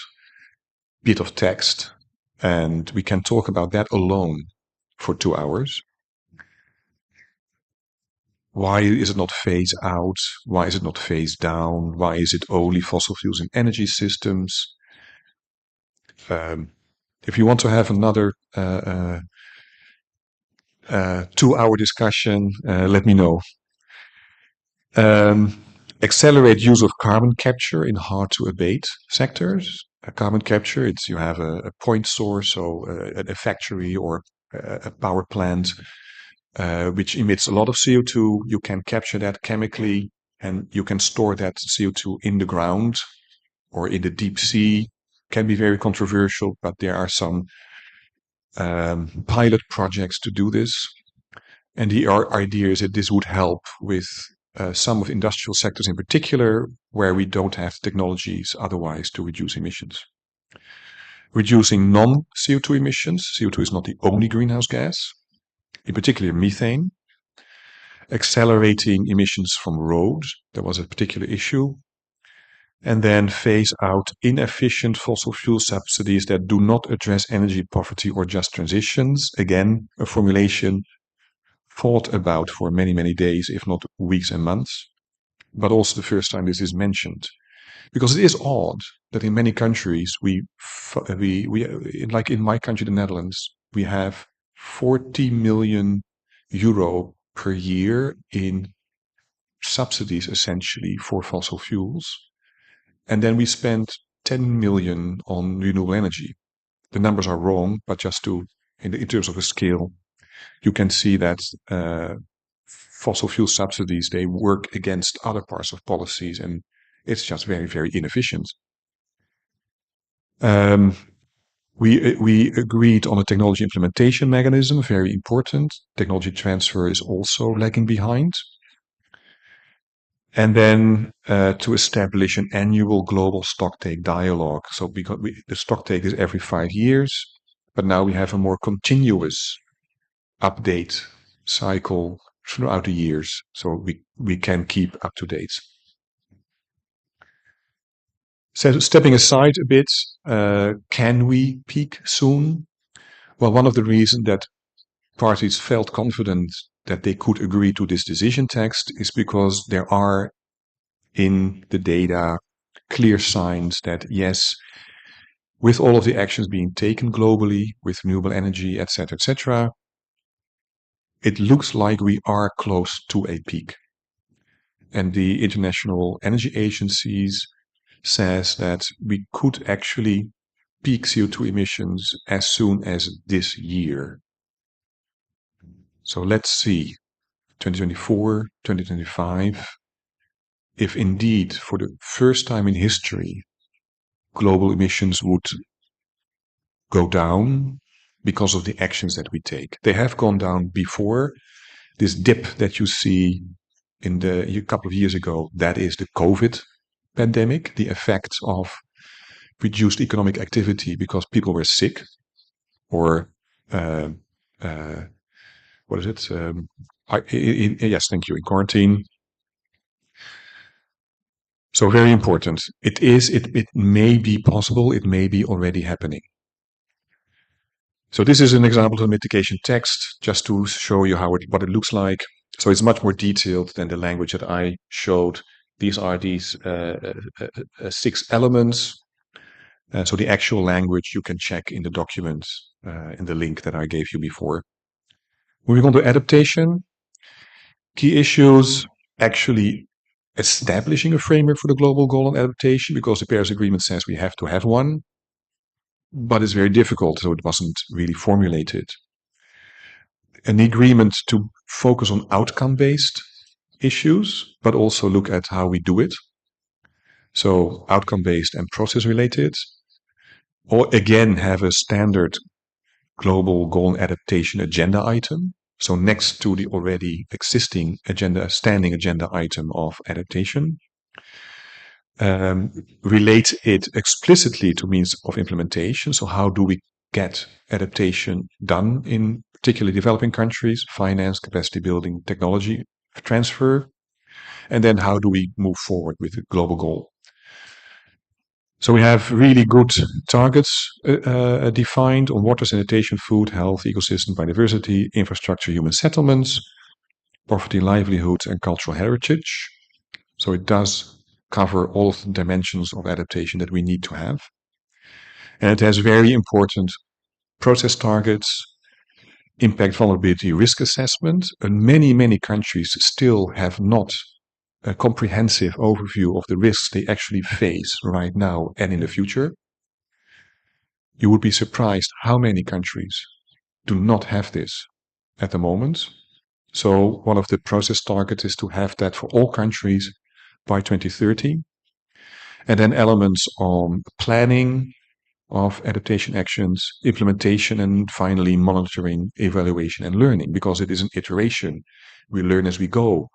bit of text, and we can talk about that alone for 2 hours. Why is it not phase out? Why is it not phase down? Why is it only fossil fuels in energy systems? If you want to have another 2-hour discussion, let me know. Accelerate use of carbon capture in hard-to-abate sectors. Carbon capture, it's you have a point source, so a factory or a power plant which emits a lot of CO2. You can capture that chemically, and you can store that CO2 in the ground or in the deep sea. Can be very controversial, but there are some pilot projects to do this. And the idea is that this would help with some of industrial sectors in particular, where we don't have technologies otherwise to reduce emissions. Reducing non-CO2 emissions. CO2 is not the only greenhouse gas, in particular methane. Accelerating emissions from roads. That was a particular issue. And then phase out inefficient fossil fuel subsidies that do not address energy poverty or just transitions. Again, a formulation thought about for many, many days, if not weeks and months, but also the first time this is mentioned. Because it is odd that in many countries, like in my country, the Netherlands, we have 40 million euro per year in subsidies essentially for fossil fuels. And then we spend 10 million on renewable energy. The numbers are wrong, but just in terms of a scale, you can see that fossil fuel subsidies, they work against other parts of policies, and it's just very, very inefficient. We agreed on a technology implementation mechanism, very important. Technology transfer is also lagging behind. And then to establish an annual global stocktake dialogue. So because the stocktake is every 5 years, but now we have a more continuous update cycle throughout the years, so we can keep up to date. So stepping aside a bit, can we peak soon? Well, one of the reasons that parties felt confident that they could agree to this decision text is because there are in the data clear signs that yes, with all of the actions being taken globally, with renewable energy, etc., it looks like we are close to a peak. And the International Energy Agencies says that we could actually peak CO2 emissions as soon as this year. So let's see, 2024, 2025, if indeed for the first time in history, global emissions would go down because of the actions that we take. They have gone down before. This dip that you see a couple of years ago, that is the COVID pandemic, the effects of reduced economic activity because people were sick or what is it? Yes, thank you, in quarantine. So very important. It may be possible, it may be already happening. So this is an example of the mitigation text, just to show you what it looks like. So it's much more detailed than the language that I showed. These are these 6 elements. So the actual language you can check in the document, in the link that I gave you before. Moving on to adaptation. Key issues, actually establishing a framework for the global goal on adaptation, because the Paris Agreement says we have to have one, but it's very difficult, so it wasn't really formulated. An agreement to focus on outcome-based issues, but also look at how we do it. So outcome-based and process-related. Or again, have a standard global goal and adaptation agenda item. So next to the already existing standing agenda item of adaptation. Relate it explicitly to means of implementation. So how do we get adaptation done in particularly developing countries, finance, capacity building, technology transfer, and then how do we move forward with the global goal? So we have really good targets defined on water, sanitation, food, health, ecosystem, biodiversity, infrastructure, human settlements, poverty, livelihoods, and cultural heritage. So it does cover all of the dimensions of adaptation that we need to have. And it has very important process targets, impact vulnerability risk assessment, and many countries still have not a comprehensive overview of the risks they actually face right now and in the future. You would be surprised how many countries do not have this at the moment. So one of the process targets is to have that for all countries by 2030. And then elements on planning of adaptation actions, implementation, and finally monitoring, evaluation, and learning, because it is an iteration. We learn as we go.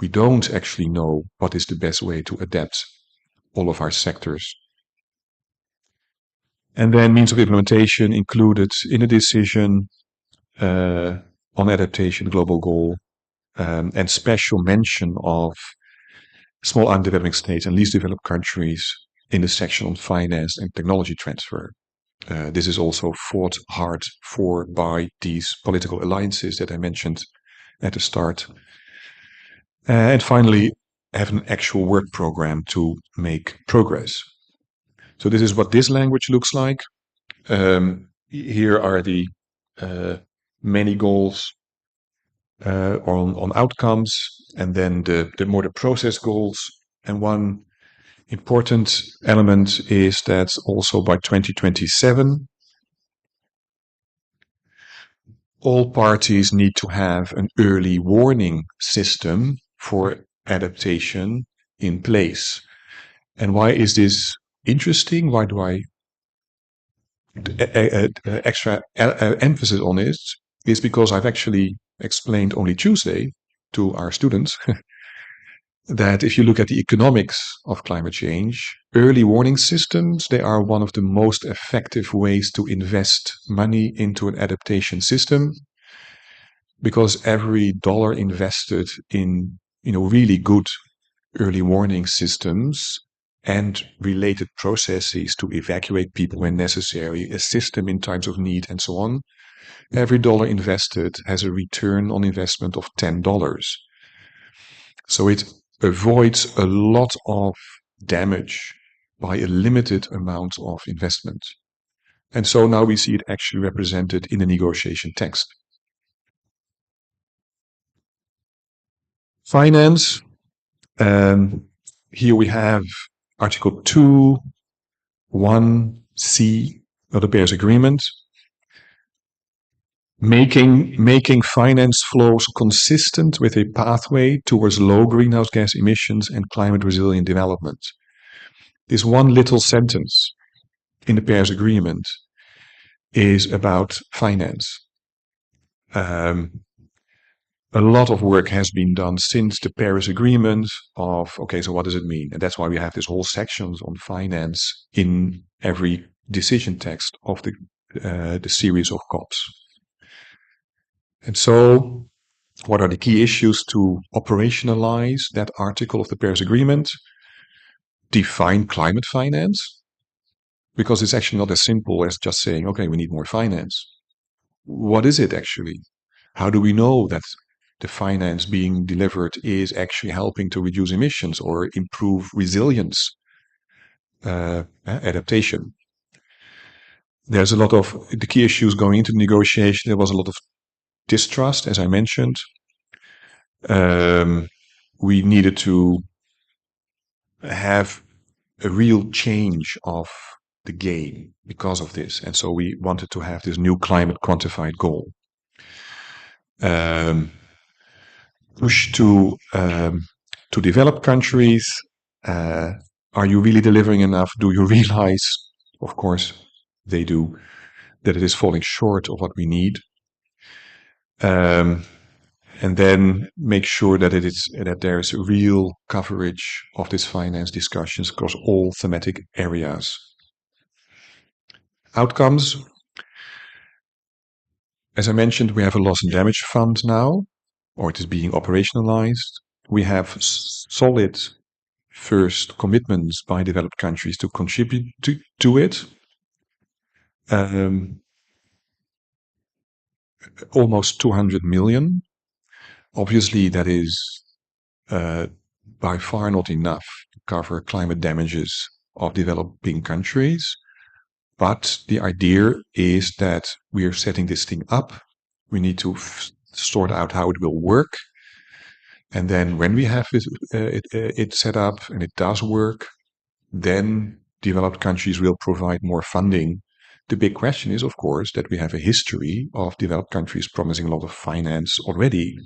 We don't actually know what is the best way to adapt all of our sectors. And then means of implementation included in a decision on adaptation global goal, and special mention of small island developing states and least developed countries in the section on finance and technology transfer. This is also fought hard for by these political alliances that I mentioned at the start. And finally, have an actual work program to make progress. So this is what this language looks like. Here are the many goals on outcomes, and then the process goals. And one important element is that also by 2027, all parties need to have an early warning system for adaptation in place. And why is this interesting? Why do I extra emphasis on it? Is because I've actually explained only Tuesday to our students that if you look at the economics of climate change, early warning systems, they are one of the most effective ways to invest money into an adaptation system, because every dollar invested in really good early warning systems and related processes to evacuate people when necessary, assist them in times of need, and so on, every dollar invested has a return on investment of $10. So it avoids a lot of damage by a limited amount of investment. And so now we see it actually represented in the negotiation text. Finance. Here we have Article 2(1)(c) of the Paris Agreement, making finance flows consistent with a pathway towards low greenhouse gas emissions and climate resilient development. This one little sentence in the Paris Agreement is about finance. A lot of work has been done since the Paris Agreement of, okay, so what does it mean? And that's why we have this whole sections on finance in every decision text of the series of COPs. And so what are the key issues to operationalize that article of the Paris Agreement? Define climate finance, because it's actually not as simple as just saying, okay, we need more finance. What is it actually? How do we know that the finance being delivered is actually helping to reduce emissions or improve resilience, adaptation? There's a lot of the key issues going into the negotiation. There was a lot of distrust, as I mentioned. We needed to have a real change of the game because of this. And so we wanted to have this new climate quantified goal. Push to developed countries. Are you really delivering enough? Do you realize, of course, they do, that it is falling short of what we need? And then make sure that there is a real coverage of this finance discussions across all thematic areas. Outcomes. As I mentioned, we have a loss and damage fund now, or it is being operationalized. We have solid first commitments by developed countries to contribute to it. Almost 200 million. Obviously, that is by far not enough to cover climate damages of developing countries. But the idea is that we are setting this thing up. We need to sort out how it will work. And then when we have it set up and it does work, then developed countries will provide more funding. The big question is, of course, that we have a history of developed countries promising a lot of finance already,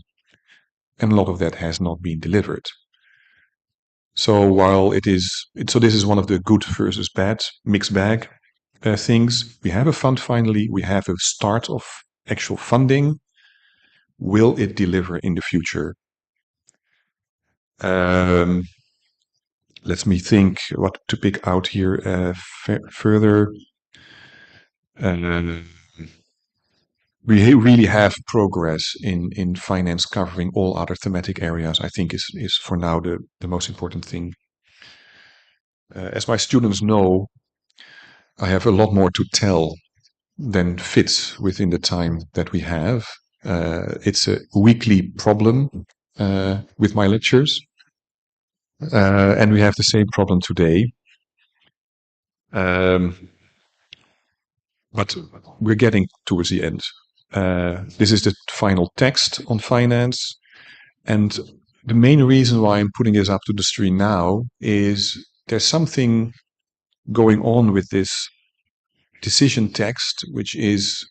and a lot of that has not been delivered. So while this is one of the good versus bad mixed bag things. We have a fund finally. We have a start of actual funding. Will it deliver in the future? Let me think what to pick out here further. We really have progress in finance covering all other thematic areas, I think is for now the most important thing. As my students know, I have a lot more to tell than fits within the time that we have. It's a weekly problem with my lectures. And we have the same problem today. But we're getting towards the end. This is the final text on finance. And the main reason why I'm putting this up to the screen now is there's something going on with this decision text, which is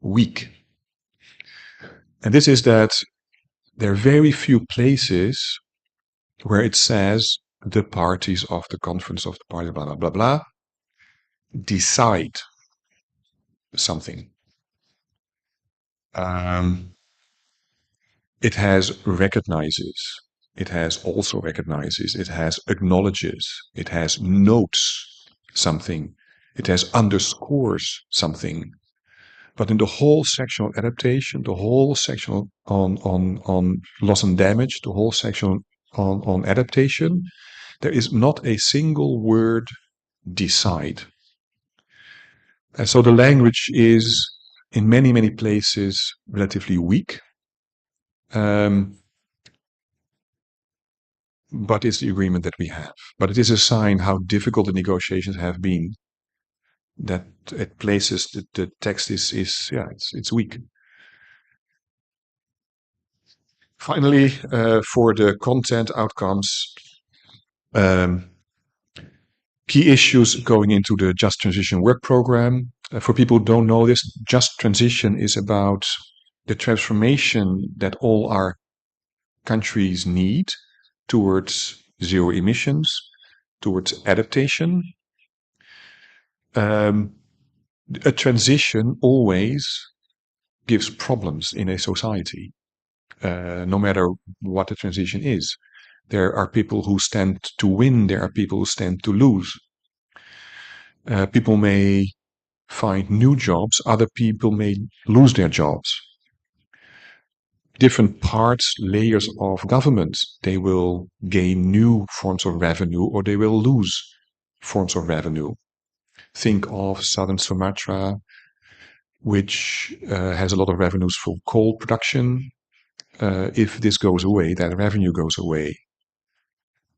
weak. And this is that there are very few places where it says the parties of the conference of the party, blah, blah, blah, blah, decide something. It has recognizes, it has also recognizes, it has acknowledges, it has notes something, it has underscores something. But in the whole section on adaptation, the whole section on loss and damage, the whole section on adaptation, there is not a single word decide. And so the language is in many, many places relatively weak. But it's the agreement that we have. But it is a sign how difficult the negotiations have been, that at places the text is it's weak. Finally, for the content outcomes, key issues going into the Just Transition work program. For people who don't know this, Just Transition is about the transformation that all our countries need towards zero emissions, towards adaptation. A transition always gives problems in a society, no matter what the transition is. There are people who stand to win, there are people who stand to lose. People may find new jobs, other people may lose their jobs. Different parts, layers of government, they will gain new forms of revenue or they will lose forms of revenue. Think of Southern Sumatra, which has a lot of revenues from coal production. If this goes away, that revenue goes away.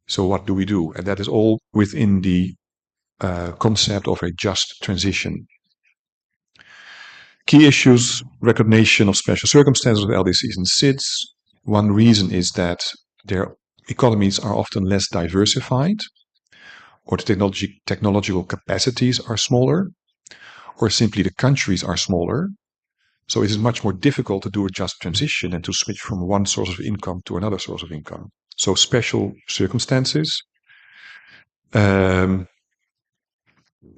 So what do we do? And that is all within the concept of a just transition. Key issues, recognition of special circumstances of LDCs and SIDS. One reason is that their economies are often less diversified, or the technological capacities are smaller, or simply the countries are smaller. So it is much more difficult to do a just transition and to switch from one source of income to another source of income. So special circumstances,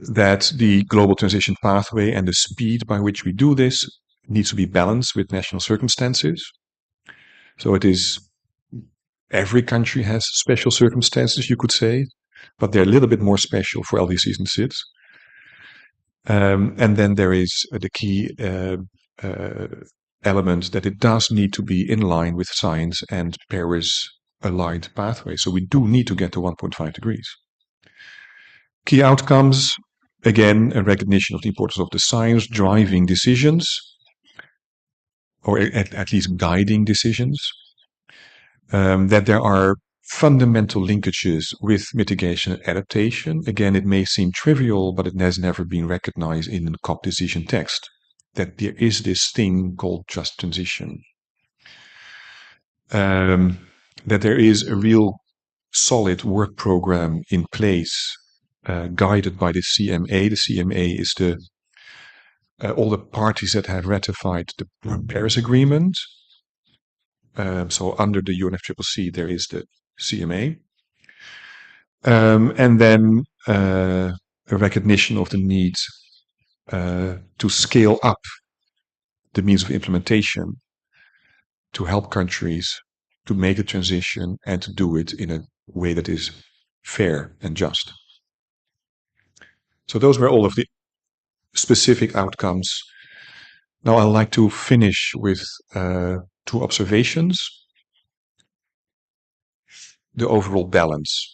that the global transition pathway and the speed by which we do this needs to be balanced with national circumstances. So it is, every country has special circumstances, you could say, but they're a little bit more special for LDCs and SIDS. And then there is the key element that it does need to be in line with science and Paris-aligned pathway. So we do need to get to 1.5 degrees. Key outcomes, again, a recognition of the importance of the science driving decisions, or at least guiding decisions. That there are fundamental linkages with mitigation and adaptation. Again, it may seem trivial, but it has never been recognized in the COP decision text, that there is this thing called just transition. That there is a real solid work program in place, guided by the CMA. The CMA is all the parties that have ratified the Paris Agreement. So under the UNFCCC, there is the CMA. And then a recognition of the need to scale up the means of implementation to help countries to make a transition and to do it in a way that is fair and just. So those were all of the specific outcomes. Now I'd like to finish with 2 observations. The overall balance.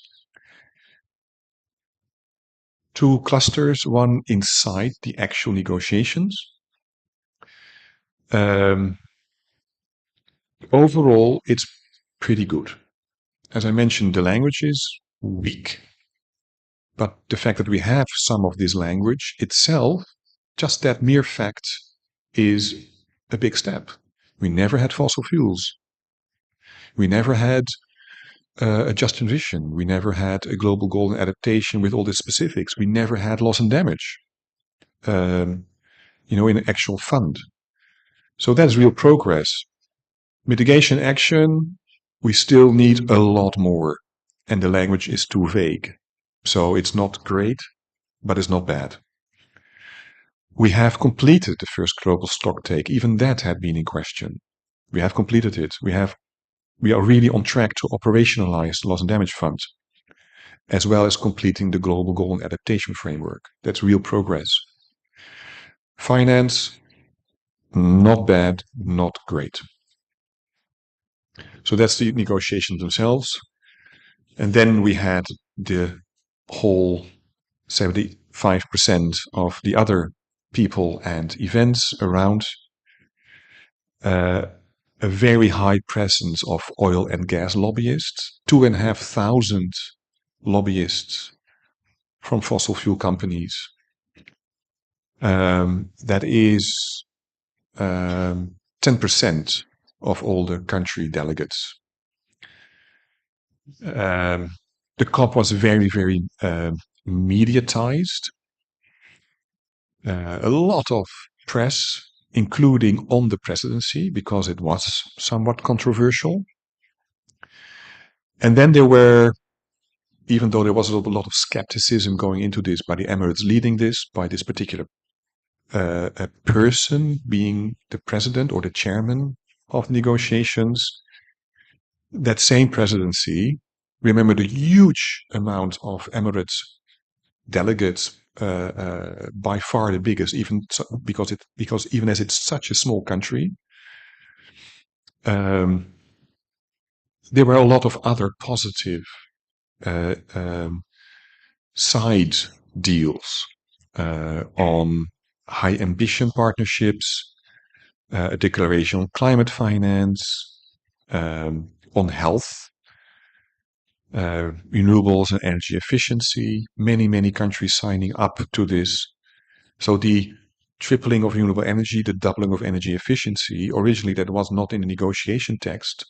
2 clusters, one inside the actual negotiations. Overall, it's pretty good. As I mentioned, the language is weak. But the fact that we have some of this language itself, just that mere fact, is a big step. We never had fossil fuels. We never had a just transition. We never had a global goal and adaptation with all the specifics. We never had loss and damage, in an actual fund. So that's real progress. Mitigation action, we still need a lot more. And the language is too vague. So it's not great, but it's not bad. We have completed the first global stocktake. Even that had been in question. We have completed it. We are really on track to operationalize the loss and damage fund, as well as completing the global goal and adaptation framework. That's real progress. Finance, not bad, not great. So that's the negotiations themselves. And then we had the whole 75% of the other people and events around, a very high presence of oil and gas lobbyists, 2,500 lobbyists from fossil fuel companies. That is 10% of all the country delegates. The COP was very, very mediatized. A lot of press, including on the presidency, because it was somewhat controversial. And then there were, even though there was a lot of skepticism going into this by the Emirates leading this, by this particular a person being the president or the chairman of negotiations, that same presidency, remember the huge amount of Emirates delegates, by far the biggest, even because even as it's such a small country, there were a lot of other positive side deals on high ambition partnerships, a declaration on climate finance, on health, renewables and energy efficiency, many countries signing up to this. So the tripling of renewable energy, the doubling of energy efficiency, originally that was not in the negotiation text,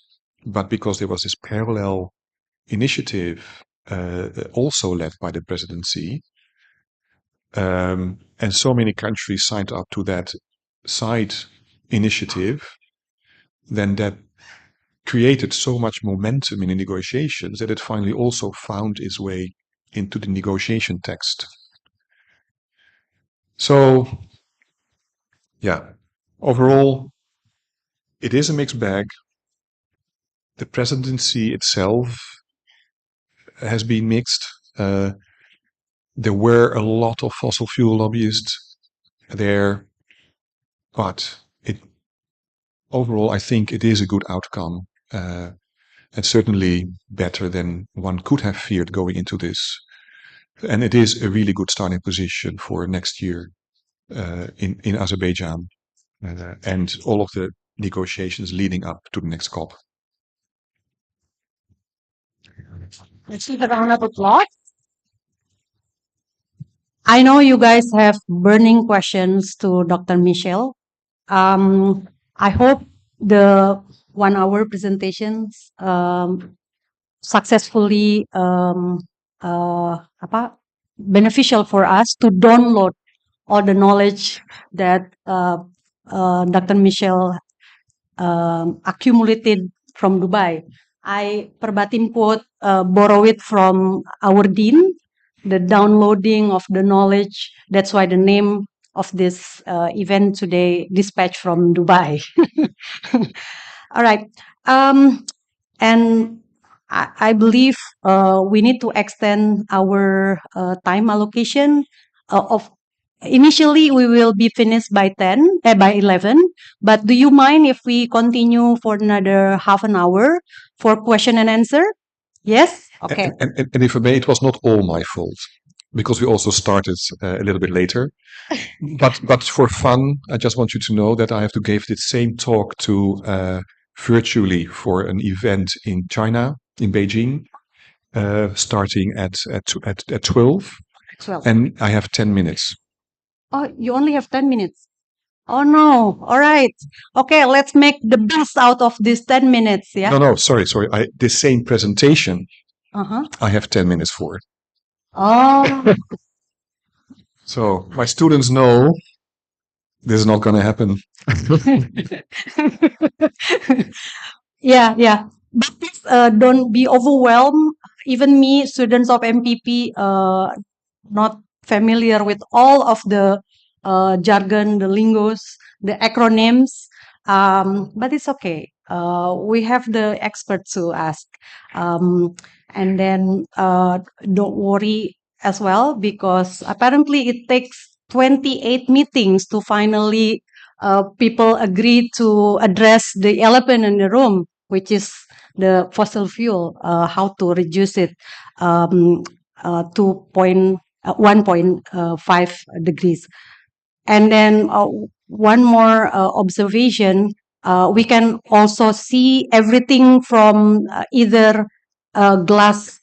but because there was this parallel initiative also led by the presidency, and so many countries signed up to that side initiative, then that created so much momentum in the negotiations that it finally also found its way into the negotiation text. So, yeah, overall, it is a mixed bag. The presidency itself has been mixed. There were a lot of fossil fuel lobbyists there, but overall, I think it is a good outcome. And certainly better than one could have feared going into this. And it is a really good starting position for next year in Azerbaijan and all of the negotiations leading up to the next COP. Let's give a round of applause. I know you guys have burning questions to Dr. Michel. I hope the 1 hour presentations successfully beneficial for us to download all the knowledge that Dr. Michel accumulated from Dubai. I verbatim quote, borrow it from our dean, the downloading of the knowledge. That's why the name of this event today, Dispatch from Dubai. All right. And I believe we need to extend our time allocation of initially we will be finished by 11, but do you mind if we continue for another half an hour for question and answer? Yes? Okay. And if I may, it was not all my fault because we also started a little bit later. But for fun, I just want you to know that I have to give the same talk to virtually for an event in China, in Beijing, starting at 12, 12. and I have 10 minutes. Oh, you only have 10 minutes. Oh no. All right. Okay, let's make the best out of these 10 minutes. Yeah. No, sorry. The same presentation Uh-huh. I have 10 minutes for. Oh. So my students know this is not going to happen. Yeah. But please don't be overwhelmed. Even me, students of MPP, not familiar with all of the jargon, the lingos, the acronyms. But it's okay. We have the experts to ask. And then don't worry as well, because apparently it takes 28 meetings to finally people agree to address the elephant in the room, which is the fossil fuel, how to reduce it to 1.5 degrees. And then one more observation, we can also see everything from either a glass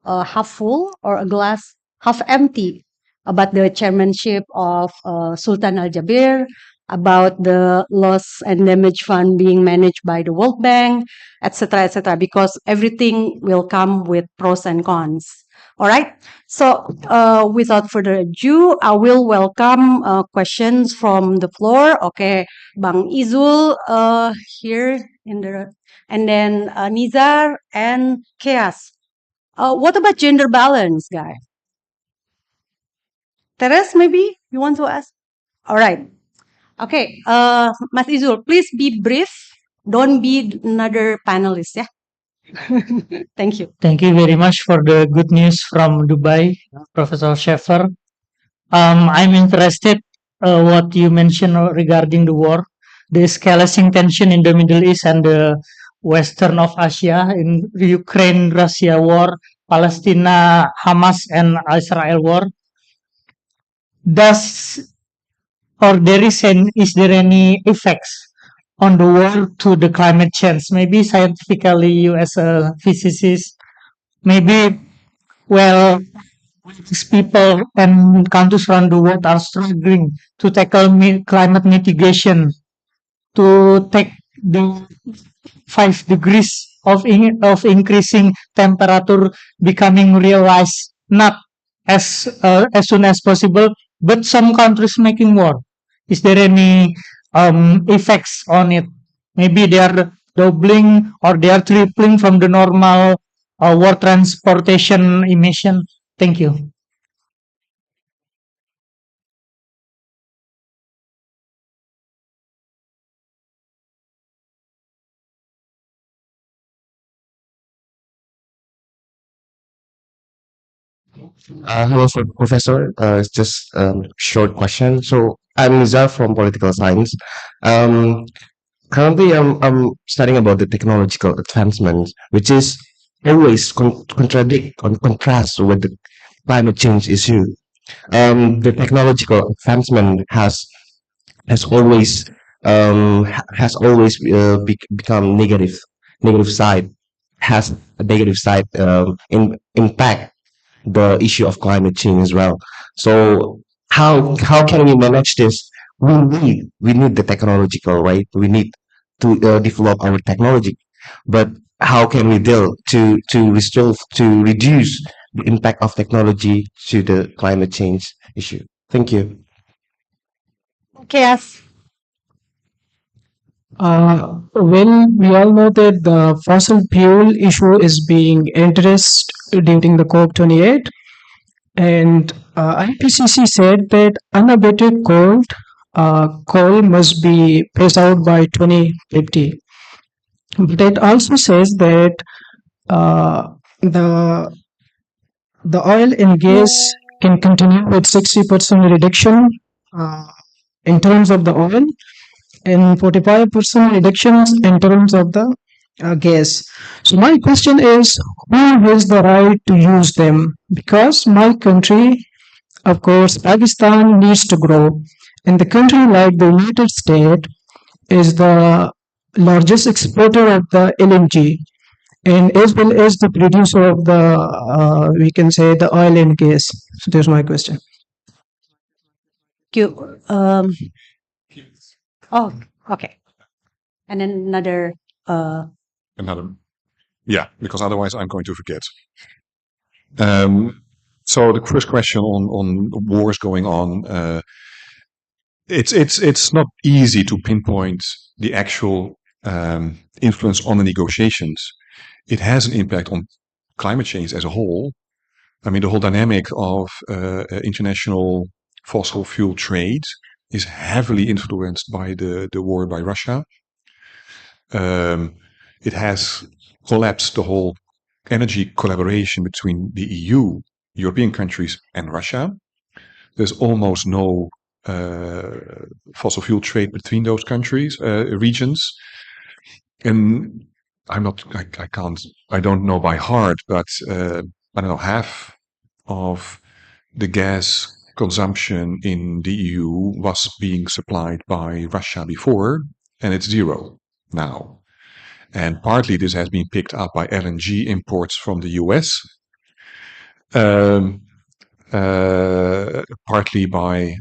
half full or a glass half empty, about the chairmanship of Sultan Al Jaber, about the loss and damage fund being managed by the World Bank, etc., because everything will come with pros and cons. All right. So without further ado, I will welcome questions from the floor. Okay, Bang Izul here in the, and then Nizar and Keas. What about gender balance, guys? Teres, maybe you want to ask? All right. Okay. Mas Izul, please be brief. Don't be another panelist, yeah? Thank you. Thank you very much for the good news from Dubai, Professor Schaeffer. I'm interested what you mentioned regarding the war, the escalating tension in the Middle East and the western of Asia, in the Ukraine-Russia war, Palestina, Hamas, and Israel war. Is there any effects on the world to the climate change? Maybe scientifically, you as a physicist, maybe well, these people and countries around the world are struggling to tackle climate mitigation, to take the 5 degrees of increasing temperature becoming realized not as soon as possible, but some countries making war. Is there any effects on it? Maybe they are doubling or they are tripling from the normal war transportation emission. Thank you. Hello, Professor. It's just short question. So I'm Nizar from Political Science. Um, Currently, I'm studying about the technological advancement, which is always contrast with the climate change issue. The technological advancement has always become negative side. has a negative side impact the issue of climate change as well. So how can we manage this? We need the technological, right? We need to develop our technology, but how can we deal to reduce the impact of technology to the climate change issue? Thank you. Okay, yes. Well, we all know that the fossil fuel issue is being addressed during the COP28, and IPCC said that unabated coal must be phased out by 2050. But it also says that uh, the the oil and gas can continue with 60% reduction uh, in terms of the oil and 45% reductions in terms of the gas. So my question is, who has the right to use them? Because my country, of course, Pakistan needs to grow, and the country like the United States is the largest exporter of the LNG, and as well as the producer of the we can say the oil and gas. So there's my question. Thank you. Oh, okay. And then another. Yeah, because otherwise I'm going to forget. So the first question on wars going on, it's not easy to pinpoint the actual influence on the negotiations. It has an impact on climate change as a whole. I mean, the whole dynamic of international fossil fuel trade is heavily influenced by the war by Russia. It has collapsed the whole energy collaboration between the EU, European countries, and Russia. There's almost no fossil fuel trade between those countries, regions. And I don't know by heart, but I don't know, half of the gas consumption in the EU was being supplied by Russia before, and it's zero now. And partly this has been picked up by LNG imports from the US, partly by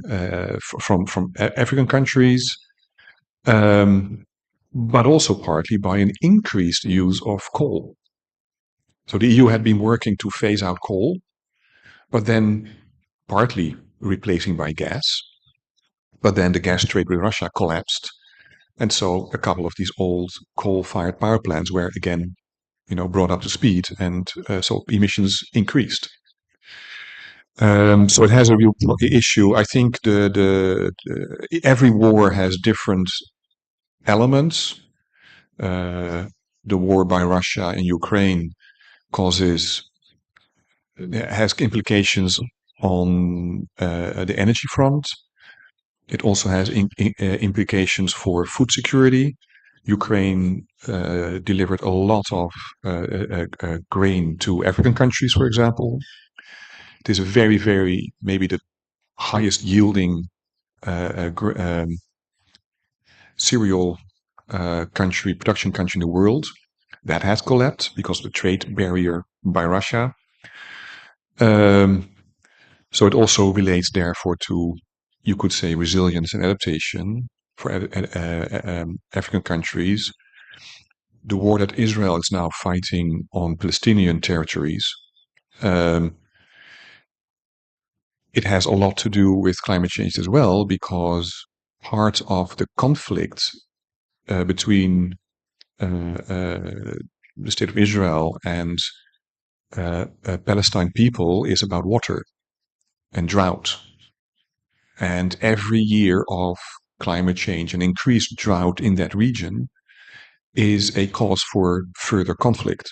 from African countries, but also partly by an increased use of coal. So the EU had been working to phase out coal, but then partly replacing by gas. But then the gas trade with Russia collapsed. And so a couple of these old coal-fired power plants were again, brought up to speed, and so emissions increased. So it has a real issue. I think every war has different elements. The war by Russia in Ukraine has implications on the energy front. It also has implications for food security. Ukraine delivered a lot of grain to African countries, for example. It is a very, very, maybe the highest yielding cereal production country in the world. That has collapsed because of the trade barrier by Russia. So it also relates, therefore, to, you could say, resilience and adaptation for African countries. The war that Israel is now fighting on Palestinian territories, it has a lot to do with climate change as well, because part of the conflict between the state of Israel and Palestine people is about water and drought. And every year of climate change and increased drought in that region is a cause for further conflict.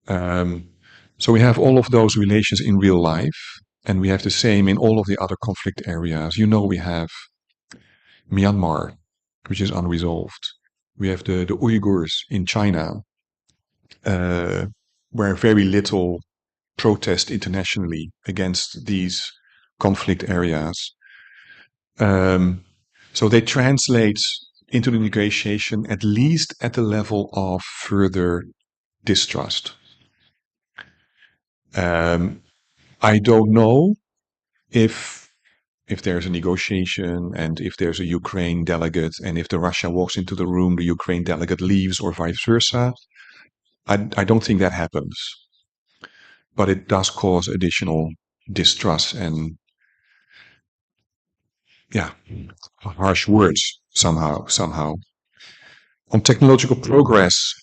So we have all of those relations in real life, and we have the same in all of the other conflict areas. We have Myanmar, which is unresolved. We have the Uyghurs in China, where very little protest internationally against these conflict areas. So they translate into the negotiation, at least at the level of further distrust. I don't know if there's a negotiation and if there's a Ukraine delegate, and if the Russia walks into the room, the Ukraine delegate leaves, or vice versa. I don't think that happens. But it does cause additional distrust and, yeah, harsh words somehow. On technological progress,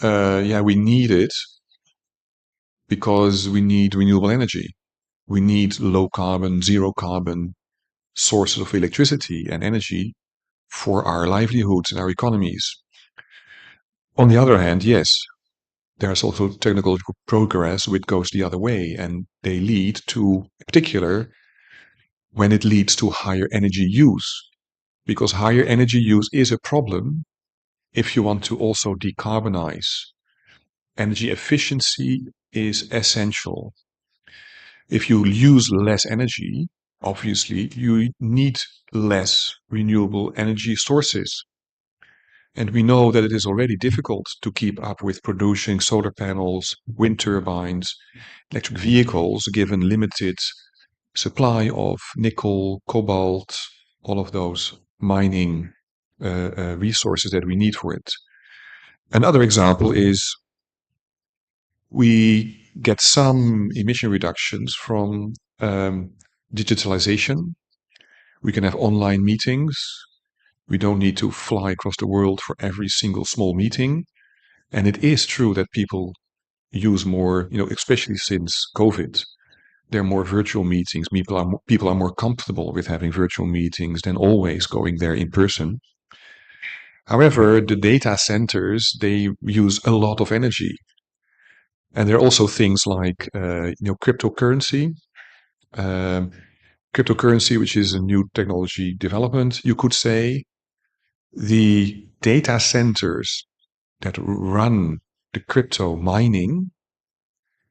we need it because we need renewable energy. We need low carbon, zero carbon sources of electricity and energy for our livelihoods and our economies. On the other hand, yes, there's also technological progress which goes the other way, and they lead to, in particular, when it leads to higher energy use, because higher energy use is a problem if you want to also decarbonize. Energy efficiency is essential. If you use less energy, obviously you need less renewable energy sources. And we know that it is already difficult to keep up with producing solar panels, wind turbines, electric vehicles, given limited supply of nickel, cobalt, all of those mining resources that we need for it. Another example is we get some emission reductions from digitalization. We can have online meetings. We don't need to fly across the world for every single small meeting. And it is true that people use more, especially since COVID, there are more virtual meetings. People are more comfortable with having virtual meetings than always going there in person. However, the data centers, they use a lot of energy. And there are also things like, cryptocurrency. Cryptocurrency, which is a new technology development, you could say. The data centers that run the crypto mining,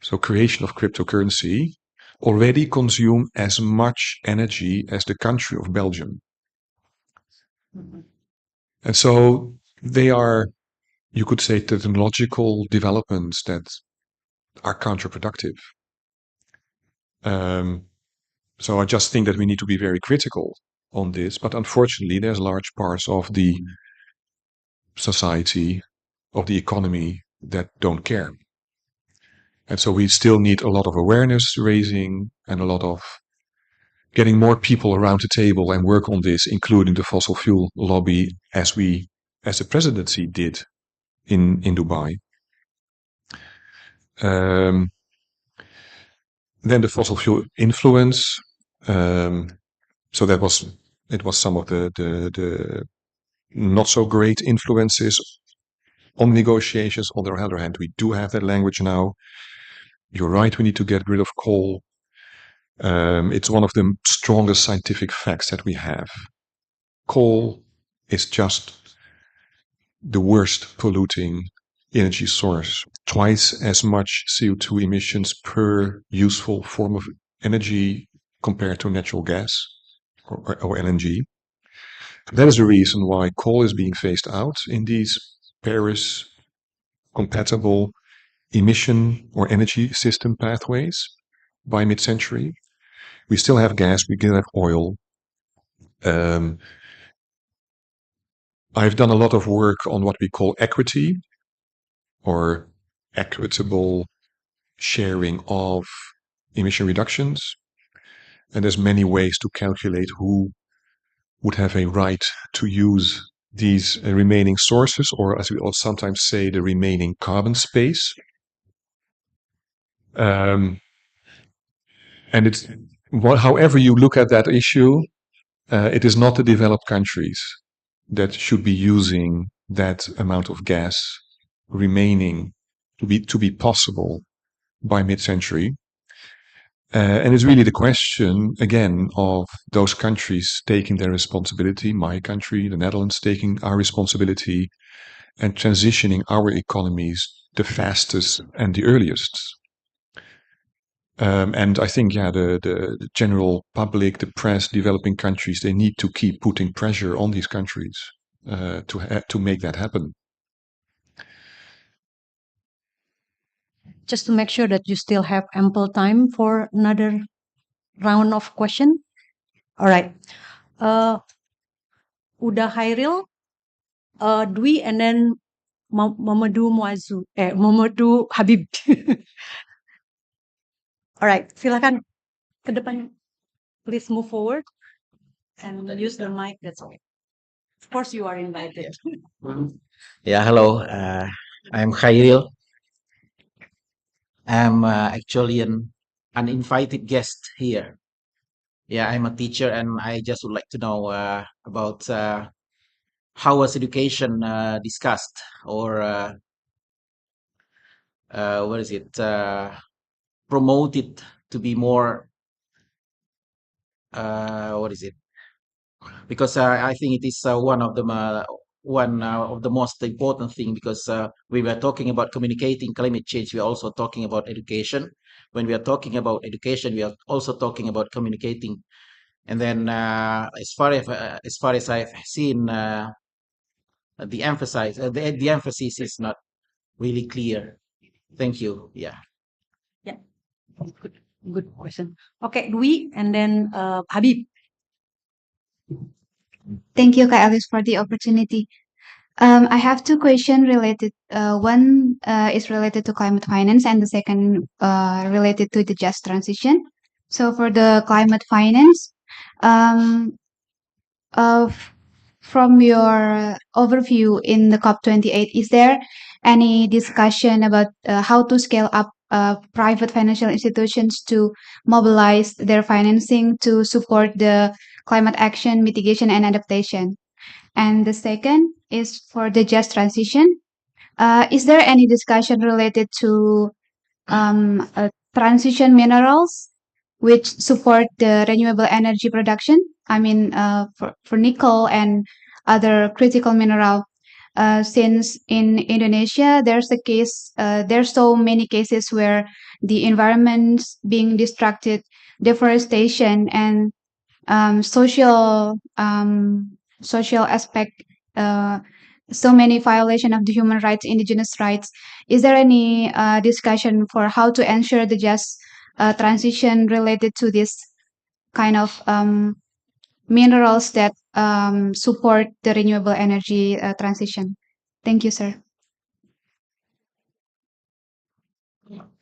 so creation of cryptocurrency, already consume as much energy as the country of Belgium. And so they are, you could say, technological developments that are counterproductive. So I just think that we need to be very critical on this, but unfortunately there's large parts of the society, of the economy, that don't care. And so we still need a lot of awareness raising and a lot of getting more people around the table and work on this, including the fossil fuel lobby, as the presidency did in Dubai. Then the fossil fuel influence. So it was some of the not so great influences on negotiations. On the other hand, we do have that language now. You're right, we need to get rid of coal. It's one of the strongest scientific facts that we have. Coal is just the worst polluting energy source. Twice as much CO2 emissions per useful form of energy compared to natural gas or LNG. That is the reason why coal is being phased out in these Paris compatible emission or energy system pathways by mid-century. We still have gas, we still have oil. I've done a lot of work on what we call equity, or equitable sharing of emission reductions. And there's many ways to calculate who would have a right to use these remaining sources, or as we also sometimes say, the remaining carbon space. And it's however you look at that issue, it is not the developed countries that should be using that amount of gas remaining to be possible by mid-century. And it's really the question, again, of those countries taking their responsibility, my country, the Netherlands, taking our responsibility and transitioning our economies the fastest and the earliest. And I think, the general public, the press, developing countries, they need to keep putting pressure on these countries to make that happen. Just to make sure that you still have ample time for another round of question. All right. Uda Hairil, Dwi, and then Mamadou Habib. All right, silakan ke depan. Please move forward and use the mic. That's all. Of course, you are invited. Yeah, hello. I'm Khairil. I'm actually an uninvited guest here. Yeah, I'm a teacher, and I just would like to know about how was education discussed, or what is it, promoted to be more, what is it? Because I think it is one of the most important thing, because we were talking about communicating climate change. We are also talking about education. When we are talking about education, we are also talking about communicating. And then as far as I've seen, the emphasis is not really clear. Thank you. Yeah. Yeah, good question. Okay, Dwi, and then Habib. Thank you, Kak Alice, for the opportunity. I have two questions related. One is related to climate finance, and the second related to the just transition. So for the climate finance, um, from your overview in the COP28, is there any discussion about how to scale up private financial institutions to mobilize their financing to support the climate action, mitigation, and adaptation? And the second is for the just transition. Is there any discussion related to transition minerals which support the renewable energy production? I mean, for nickel and other critical mineral. Since in Indonesia, there's so many cases where the environment's being destructed, deforestation, and social aspect, so many violation of the human rights, indigenous rights. Is there any discussion for how to ensure the just transition related to this kind of minerals that support the renewable energy transition? Thank you, sir.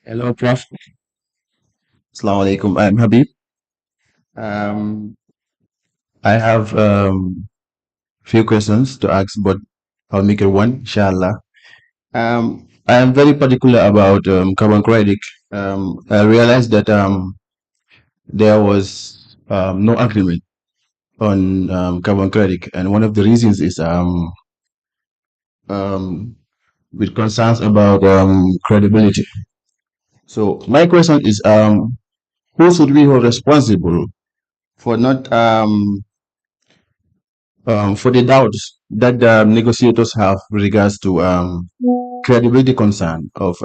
Hello, Prof. Assalamualaikum. I'm Habib. I have few questions to ask, but I'll make it one, inshallah. I am very particular about carbon credit. I realized that there was no agreement on carbon credit, and one of the reasons is with concerns about credibility. So my question is, who should be hold responsible for not for the doubts that the negotiators have with regards to credibility concern of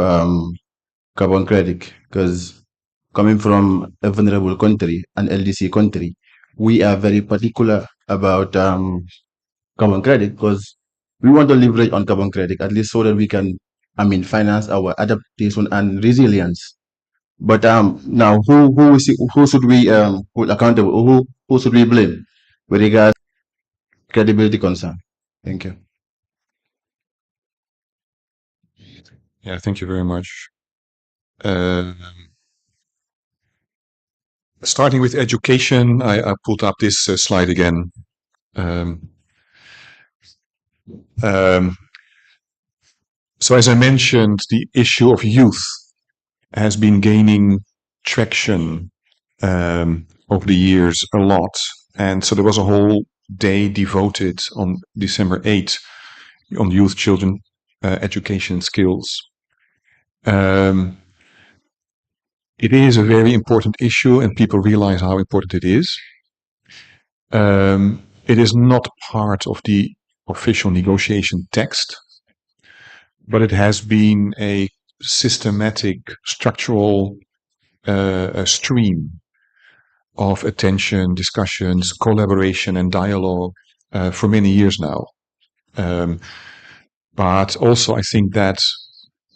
carbon credit? Because coming from a vulnerable country, an LDC country, we are very particular about carbon credit, because we want to leverage on carbon credit at least so that we can, finance our adaptation and resilience. But now, who should we hold accountable? Who should we blame with regards to credibility concern? Thank you. Yeah, thank you very much. Starting with education, I pulled up this slide again. So as I mentioned, the issue of youth has been gaining traction over the years a lot. And so there was a whole day devoted on December 8th on youth, children, education skills. It is a very important issue, and people realize how important it is. It is not part of the official negotiation text, but it has been a systematic, structural stream of attention, discussions, collaboration, and dialogue for many years now. But also I think that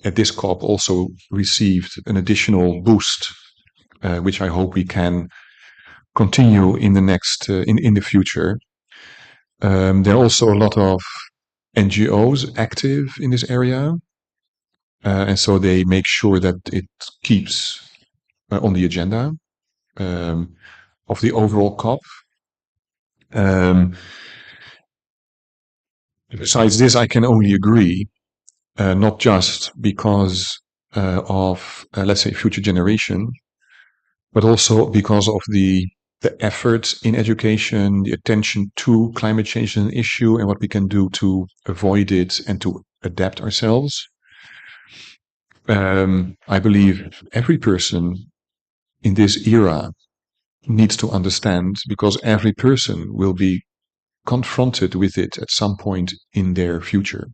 at this COP also received an additional boost, which I hope we can continue in the next in the future. There are also a lot of NGOs active in this area, and so they make sure that it keeps on the agenda of the overall COP. Besides this, I can only agree, not just because of, let's say, future generation, but also because of the effort in education, the attention to climate change as an issue and what we can do to avoid it and to adapt ourselves. I believe every person in this era needs to understand, because every person will be confronted with it at some point in their future.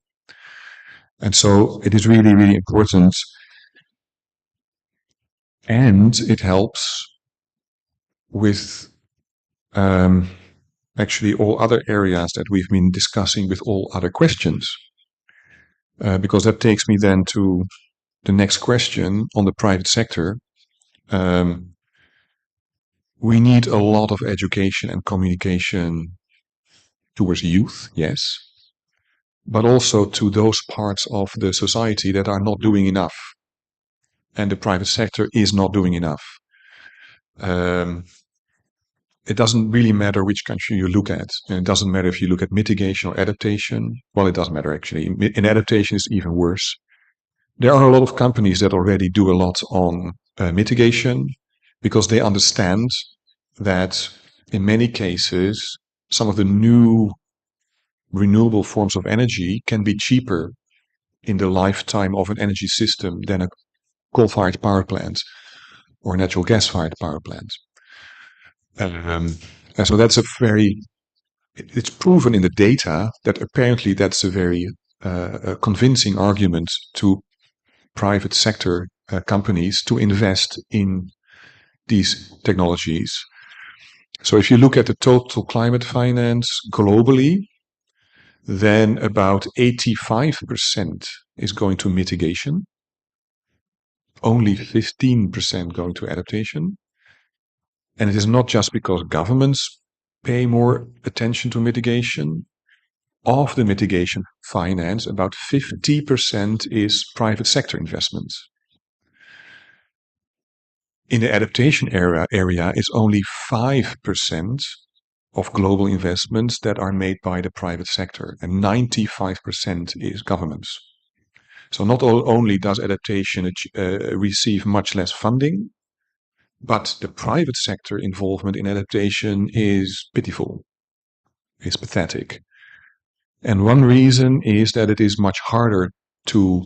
And so it is really, really important. And it helps with actually all other areas that we've been discussing with all other questions. Because that takes me then to the next question on the private sector. We need a lot of education and communication towards youth, yes, but also to those parts of the society that are not doing enough. And the private sector is not doing enough. It doesn't really matter which country you look at. And it doesn't matter if you look at mitigation or adaptation. Well, it doesn't matter actually. In adaptation, it's even worse. There are a lot of companies that already do a lot on mitigation, because they understand that in many cases, some of the new renewable forms of energy can be cheaper in the lifetime of an energy system than a coal-fired power plant or a natural gas-fired power plant. And so that's it's proven in the data that apparently that's a very convincing argument to private sector companies to invest in these technologies. So if you look at the total climate finance globally, then about 85% is going to mitigation, only 15% going to adaptation. And it is not just because governments pay more attention to mitigation. Of the mitigation finance, about 50% is private sector investments. In the adaptation area, it's only 5% of global investments that are made by the private sector, and 95% is governments. So not only does adaptation receive much less funding, but the private sector involvement in adaptation is pitiful, is pathetic. And one reason is that it is much harder to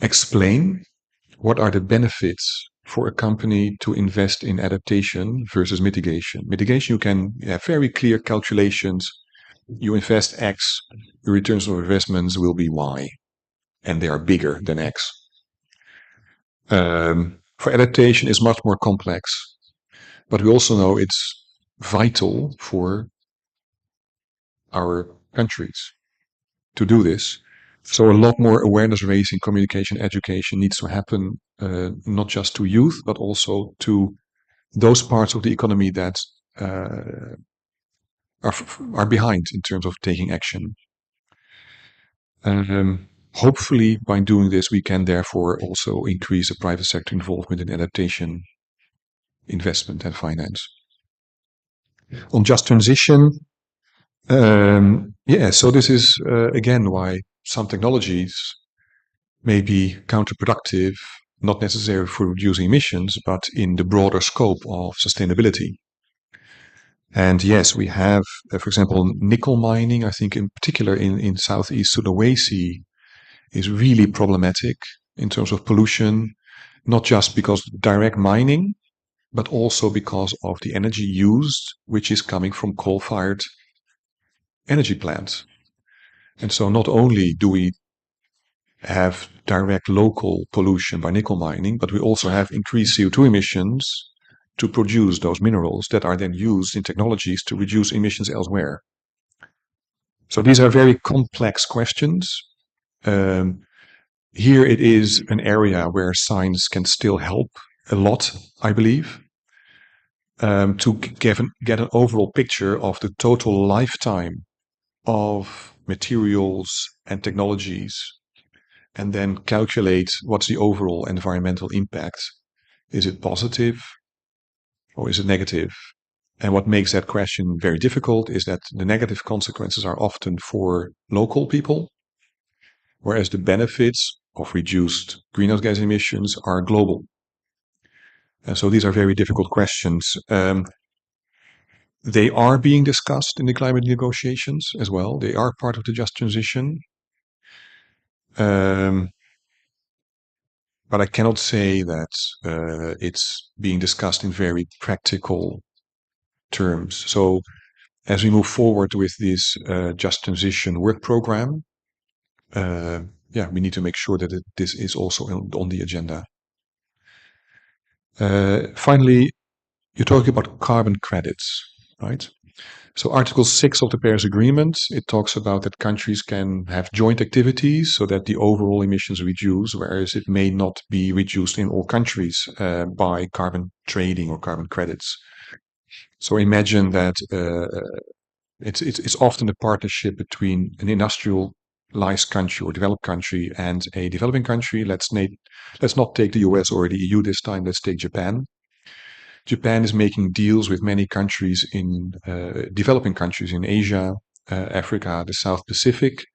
explain what are the benefits for a company to invest in adaptation versus mitigation. Mitigation, you can have very clear calculations. You invest X, your returns on investments will be Y, and they are bigger than X. For adaptation, it's much more complex, but we also know it's vital for our countries to do this. So a lot more awareness raising, communication, education needs to happen, not just to youth, but also to those parts of the economy that are behind in terms of taking action. Hopefully, by doing this, we can therefore also increase the private sector involvement in adaptation, investment, and finance. On just transition, so this is again why some technologies may be counterproductive, not necessarily for reducing emissions, but in the broader scope of sustainability. And yes, we have, for example, nickel mining, I think in particular in Southeast Sulawesi, is really problematic in terms of pollution, not just because of direct mining, but also because of the energy used, which is coming from coal-fired energy plants. And so not only do we have direct local pollution by nickel mining, but we also have increased CO2 emissions to produce those minerals that are then used in technologies to reduce emissions elsewhere. So these are very complex questions. Here it is an area where science can still help a lot, I believe, to get an overall picture of the total lifetime of materials and technologies, and then calculate what's the overall environmental impact. Is it positive or is it negative? And what makes that question very difficult is that the negative consequences are often for local people, whereas the benefits of reduced greenhouse gas emissions are global. And so these are very difficult questions. They are being discussed in the climate negotiations as well. They are part of the just transition. But I cannot say that it's being discussed in very practical terms. So as we move forward with this just transition work program, we need to make sure that this is also on the agenda. Finally, you're talking about carbon credits, right? So Article 6 of the Paris Agreement, it talks about that countries can have joint activities so that the overall emissions reduce, whereas it may not be reduced in all countries by carbon trading or carbon credits. So imagine that it's often a partnership between an industrialized country or developed country and a developing country. Let's not take the US or the EU this time. Let's take Japan. Japan is making deals with many countries in developing countries in Asia, Africa, the South Pacific,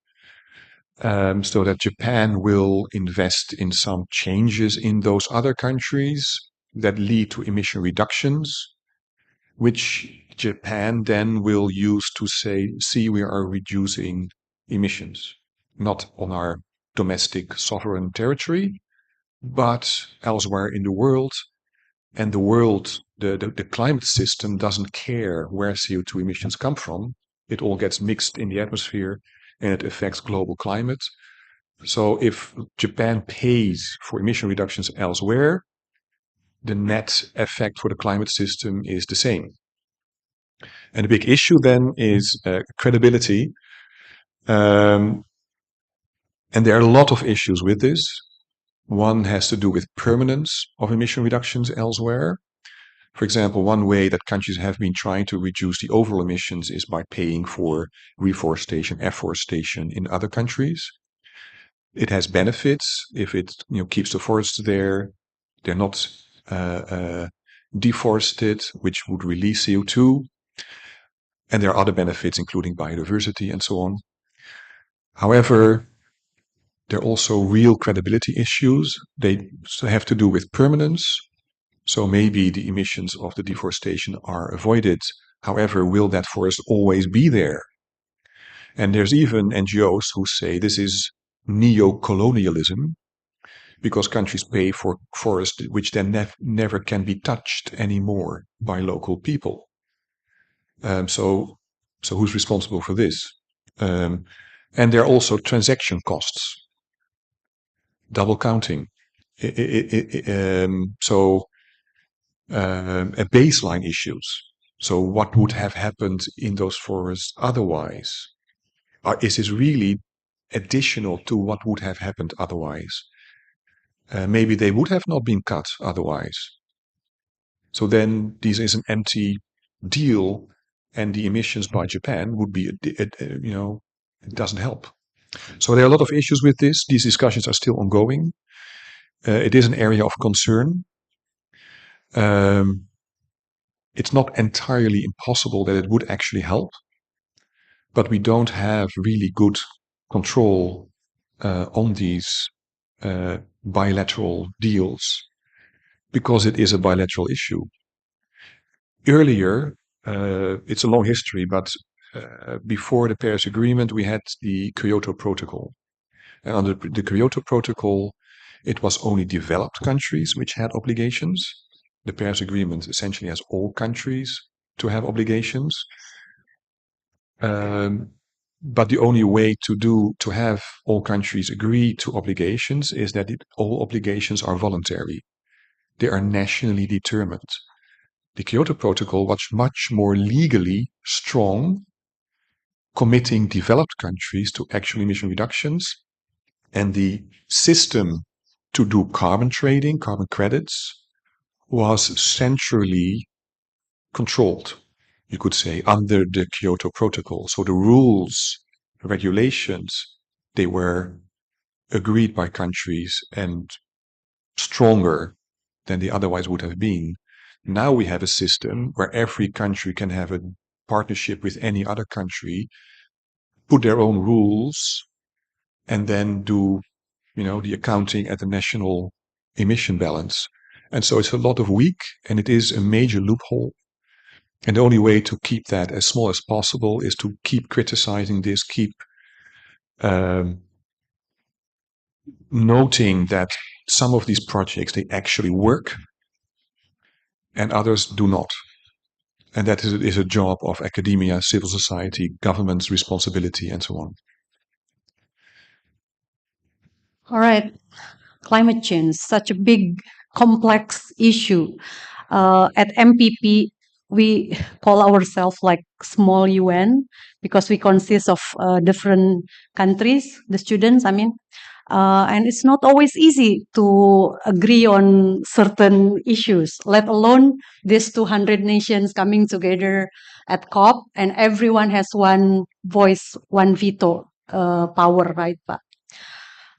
so that Japan will invest in some changes in those other countries that lead to emission reductions, which Japan then will use to say, see, we are reducing emissions, not on our domestic sovereign territory, but elsewhere in the world. And the world, the climate system doesn't care where CO2 emissions come from. It all gets mixed in the atmosphere and it affects global climate. So if Japan pays for emission reductions elsewhere, the net effect for the climate system is the same. And the big issue then is credibility. And there are a lot of issues with this. One has to do with permanence of emission reductions elsewhere. For example, one way that countries have been trying to reduce the overall emissions is by paying for reforestation, afforestation in other countries. It has benefits if it keeps the forests there. They're not deforested, which would release CO2. And there are other benefits, including biodiversity and so on. However, there are also real credibility issues. They have to do with permanence. So maybe the emissions of the deforestation are avoided. However, will that forest always be there? And there's even NGOs who say this is neo-colonialism because countries pay for forests which then never can be touched anymore by local people. So who's responsible for this? And there are also transaction costs, double counting. Baseline issues. So what would have happened in those forests otherwise? Is this really additional to what would have happened otherwise? Maybe they would have not been cut otherwise. So then this is an empty deal, and the emissions by Japan would be, it doesn't help. So there are a lot of issues with this. These discussions are still ongoing. It is an area of concern. It's not entirely impossible that it would actually help, but we don't have really good control on these bilateral deals because it is a bilateral issue. Earlier, it's a long history, but before the Paris Agreement, we had the Kyoto Protocol. And under the Kyoto Protocol, it was only developed countries which had obligations. The Paris Agreement essentially has all countries to have obligations. But the only way to have all countries agree to obligations is that all obligations are voluntary. They are nationally determined. The Kyoto Protocol was much more legally strong committing developed countries to actual emission reductions, and the system to do carbon trading, carbon credits, was centrally controlled, you could say, under the Kyoto Protocol. So the rules, the regulations, they were agreed by countries and stronger than they otherwise would have been. Now we have a system where every country can have a partnership with any other country, put their own rules, and then do, the accounting at the national emission balance. And so it's a lot of weak, and it is a major loophole. And the only way to keep that as small as possible is to keep criticizing this, keep noting that some of these projects, they actually work, and others do not. And that is a job of academia, civil society, government's responsibility, and so on. All right. Climate change, such a big, complex issue. At MPP, we call ourselves like small UN because we consist of different countries, the students, I mean. And it's not always easy to agree on certain issues, let alone these 200 nations coming together at COP, and everyone has one voice, one veto power, right, Pak?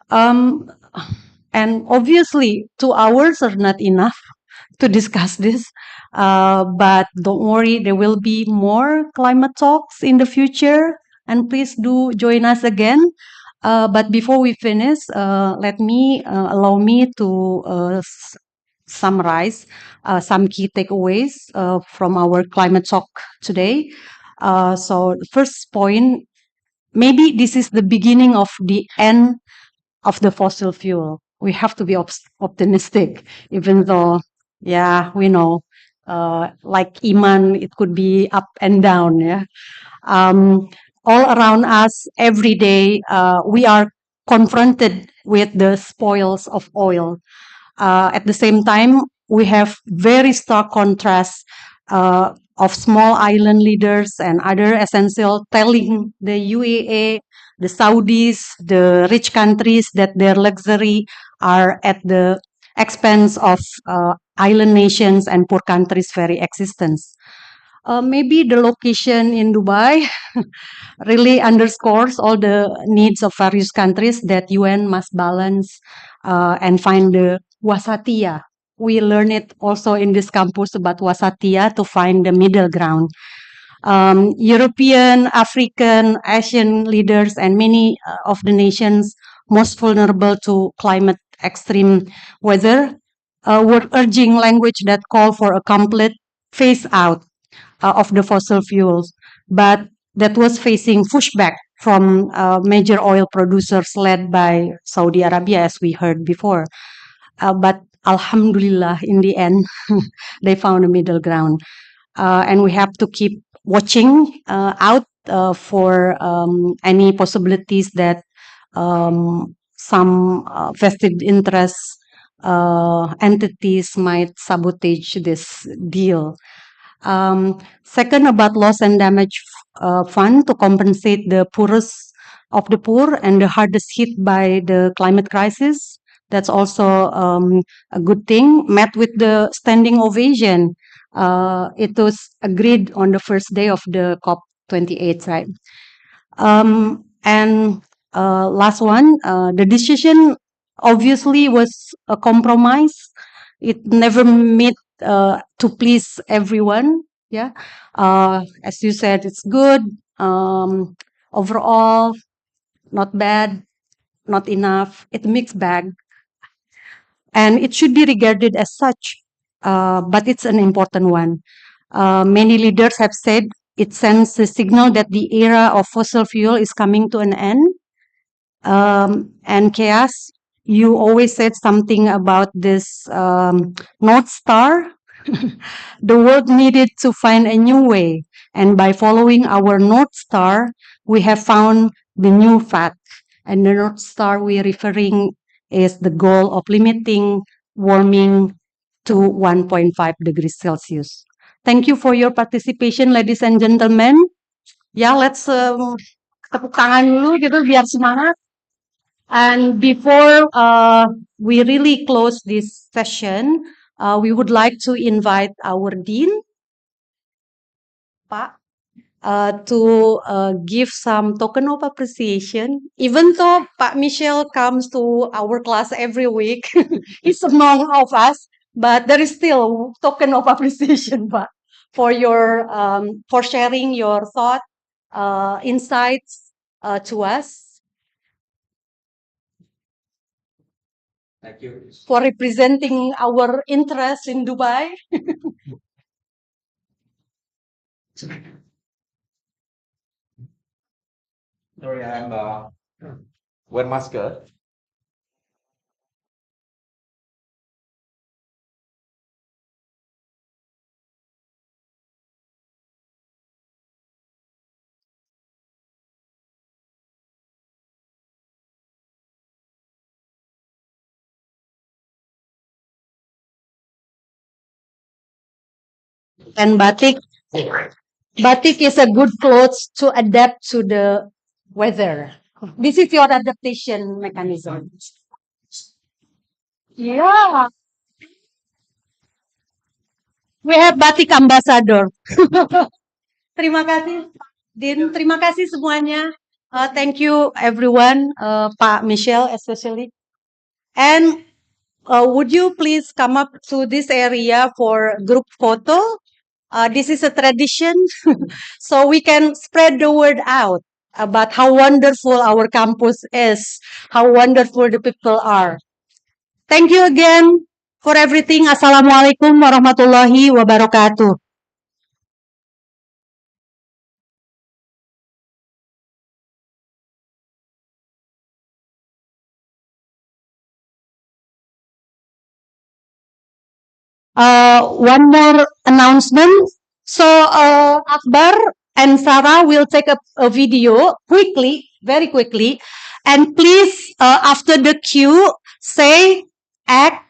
And obviously, 2 hours are not enough to discuss this. But don't worry, there will be more climate talks in the future. And please do join us again. But before we finish, allow me to summarize some key takeaways from our climate talk today. So the first point, maybe this is the beginning of the end of the fossil fuel. We have to be optimistic, even though, yeah, we know, like Iman, it could be up and down. Yeah, all around us, every day, we are confronted with the spoils of oil. At the same time, we have very stark contrast of small island leaders and other essential telling the UAE, the Saudis, the rich countries that their luxury are at the expense of island nations and poor countries' very existence. Maybe the location in Dubai really underscores all the needs of various countries that UN must balance and find the wasatiyah. We learn it also in this campus about wasatiyah to find the middle ground. European, African, Asian leaders and many of the nations most vulnerable to climate extreme weather were urging language that call for a complete phase out of the fossil fuels, but that was facing pushback from major oil producers led by Saudi Arabia, as we heard before. But Alhamdulillah, in the end, they found a middle ground. And we have to keep watching out for any possibilities that some vested interest entities might sabotage this deal. Second, about loss and damage fund to compensate the poorest of the poor and the hardest hit by the climate crisis. That's also a good thing, met with the standing ovation. It was agreed on the first day of the COP28, right? And last one, the decision obviously was a compromise. It never met to please everyone. Yeah, as you said, it's good. Overall, not bad, not enough. It's a mixed bag, and it should be regarded as such. But it's an important one. Many leaders have said it sends a signal that the era of fossil fuel is coming to an end. And Chaos, you always said something about this North Star. The world needed to find a new way. And by following our North Star, we have found the new fact. And the North Star we're referring is the goal of limiting warming to 1.5 degrees Celsius. Thank you for your participation, ladies and gentlemen. Ya, let's tepuk tangan dulu gitu biar semangat. And before we really close this session, we would like to invite our dean, Pak, to give some token of appreciation. Even though Pak Michel comes to our class every week, he's among of us, but there is still token of appreciation, Pak, for your for sharing your thought, insights to us, Thank you. for representing our interest in Dubai. Sorry, I'm wear mask. And batik is a good clothes to adapt to the weather. This is your adaptation mechanism. Yeah, we have batik ambassador. Terima kasih, Din. Terima kasih semuanya. Thank you everyone, Pak Michel especially. And would you please come up to this area for group photo? This is a tradition, so we can spread the word out about how wonderful our campus is, how wonderful the people are. Thank you again for everything. Assalamualaikum warahmatullahi wabarakatuh. One more announcement. So Akbar and Sarah will take a video quickly, very quickly, and please after the cue say act,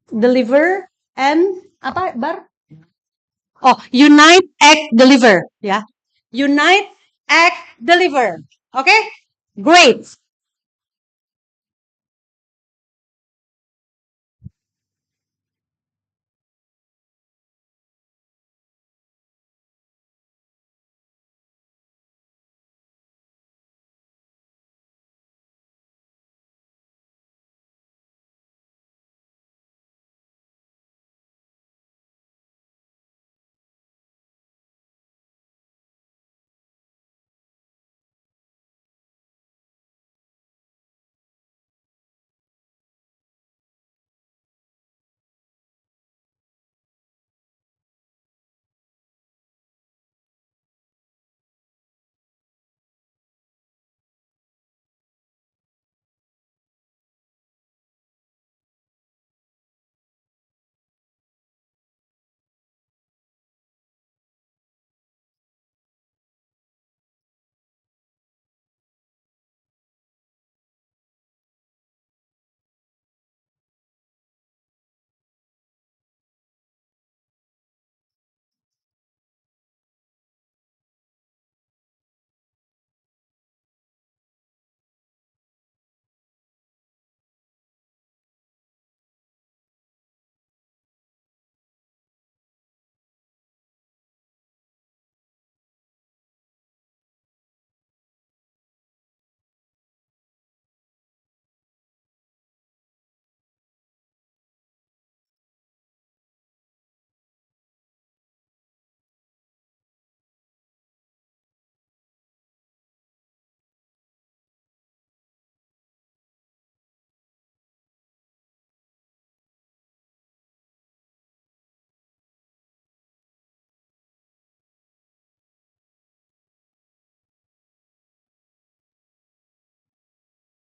deliver, and apa Bar? Oh, unite, act, deliver. Yeah, unite, act, deliver. Okay, great.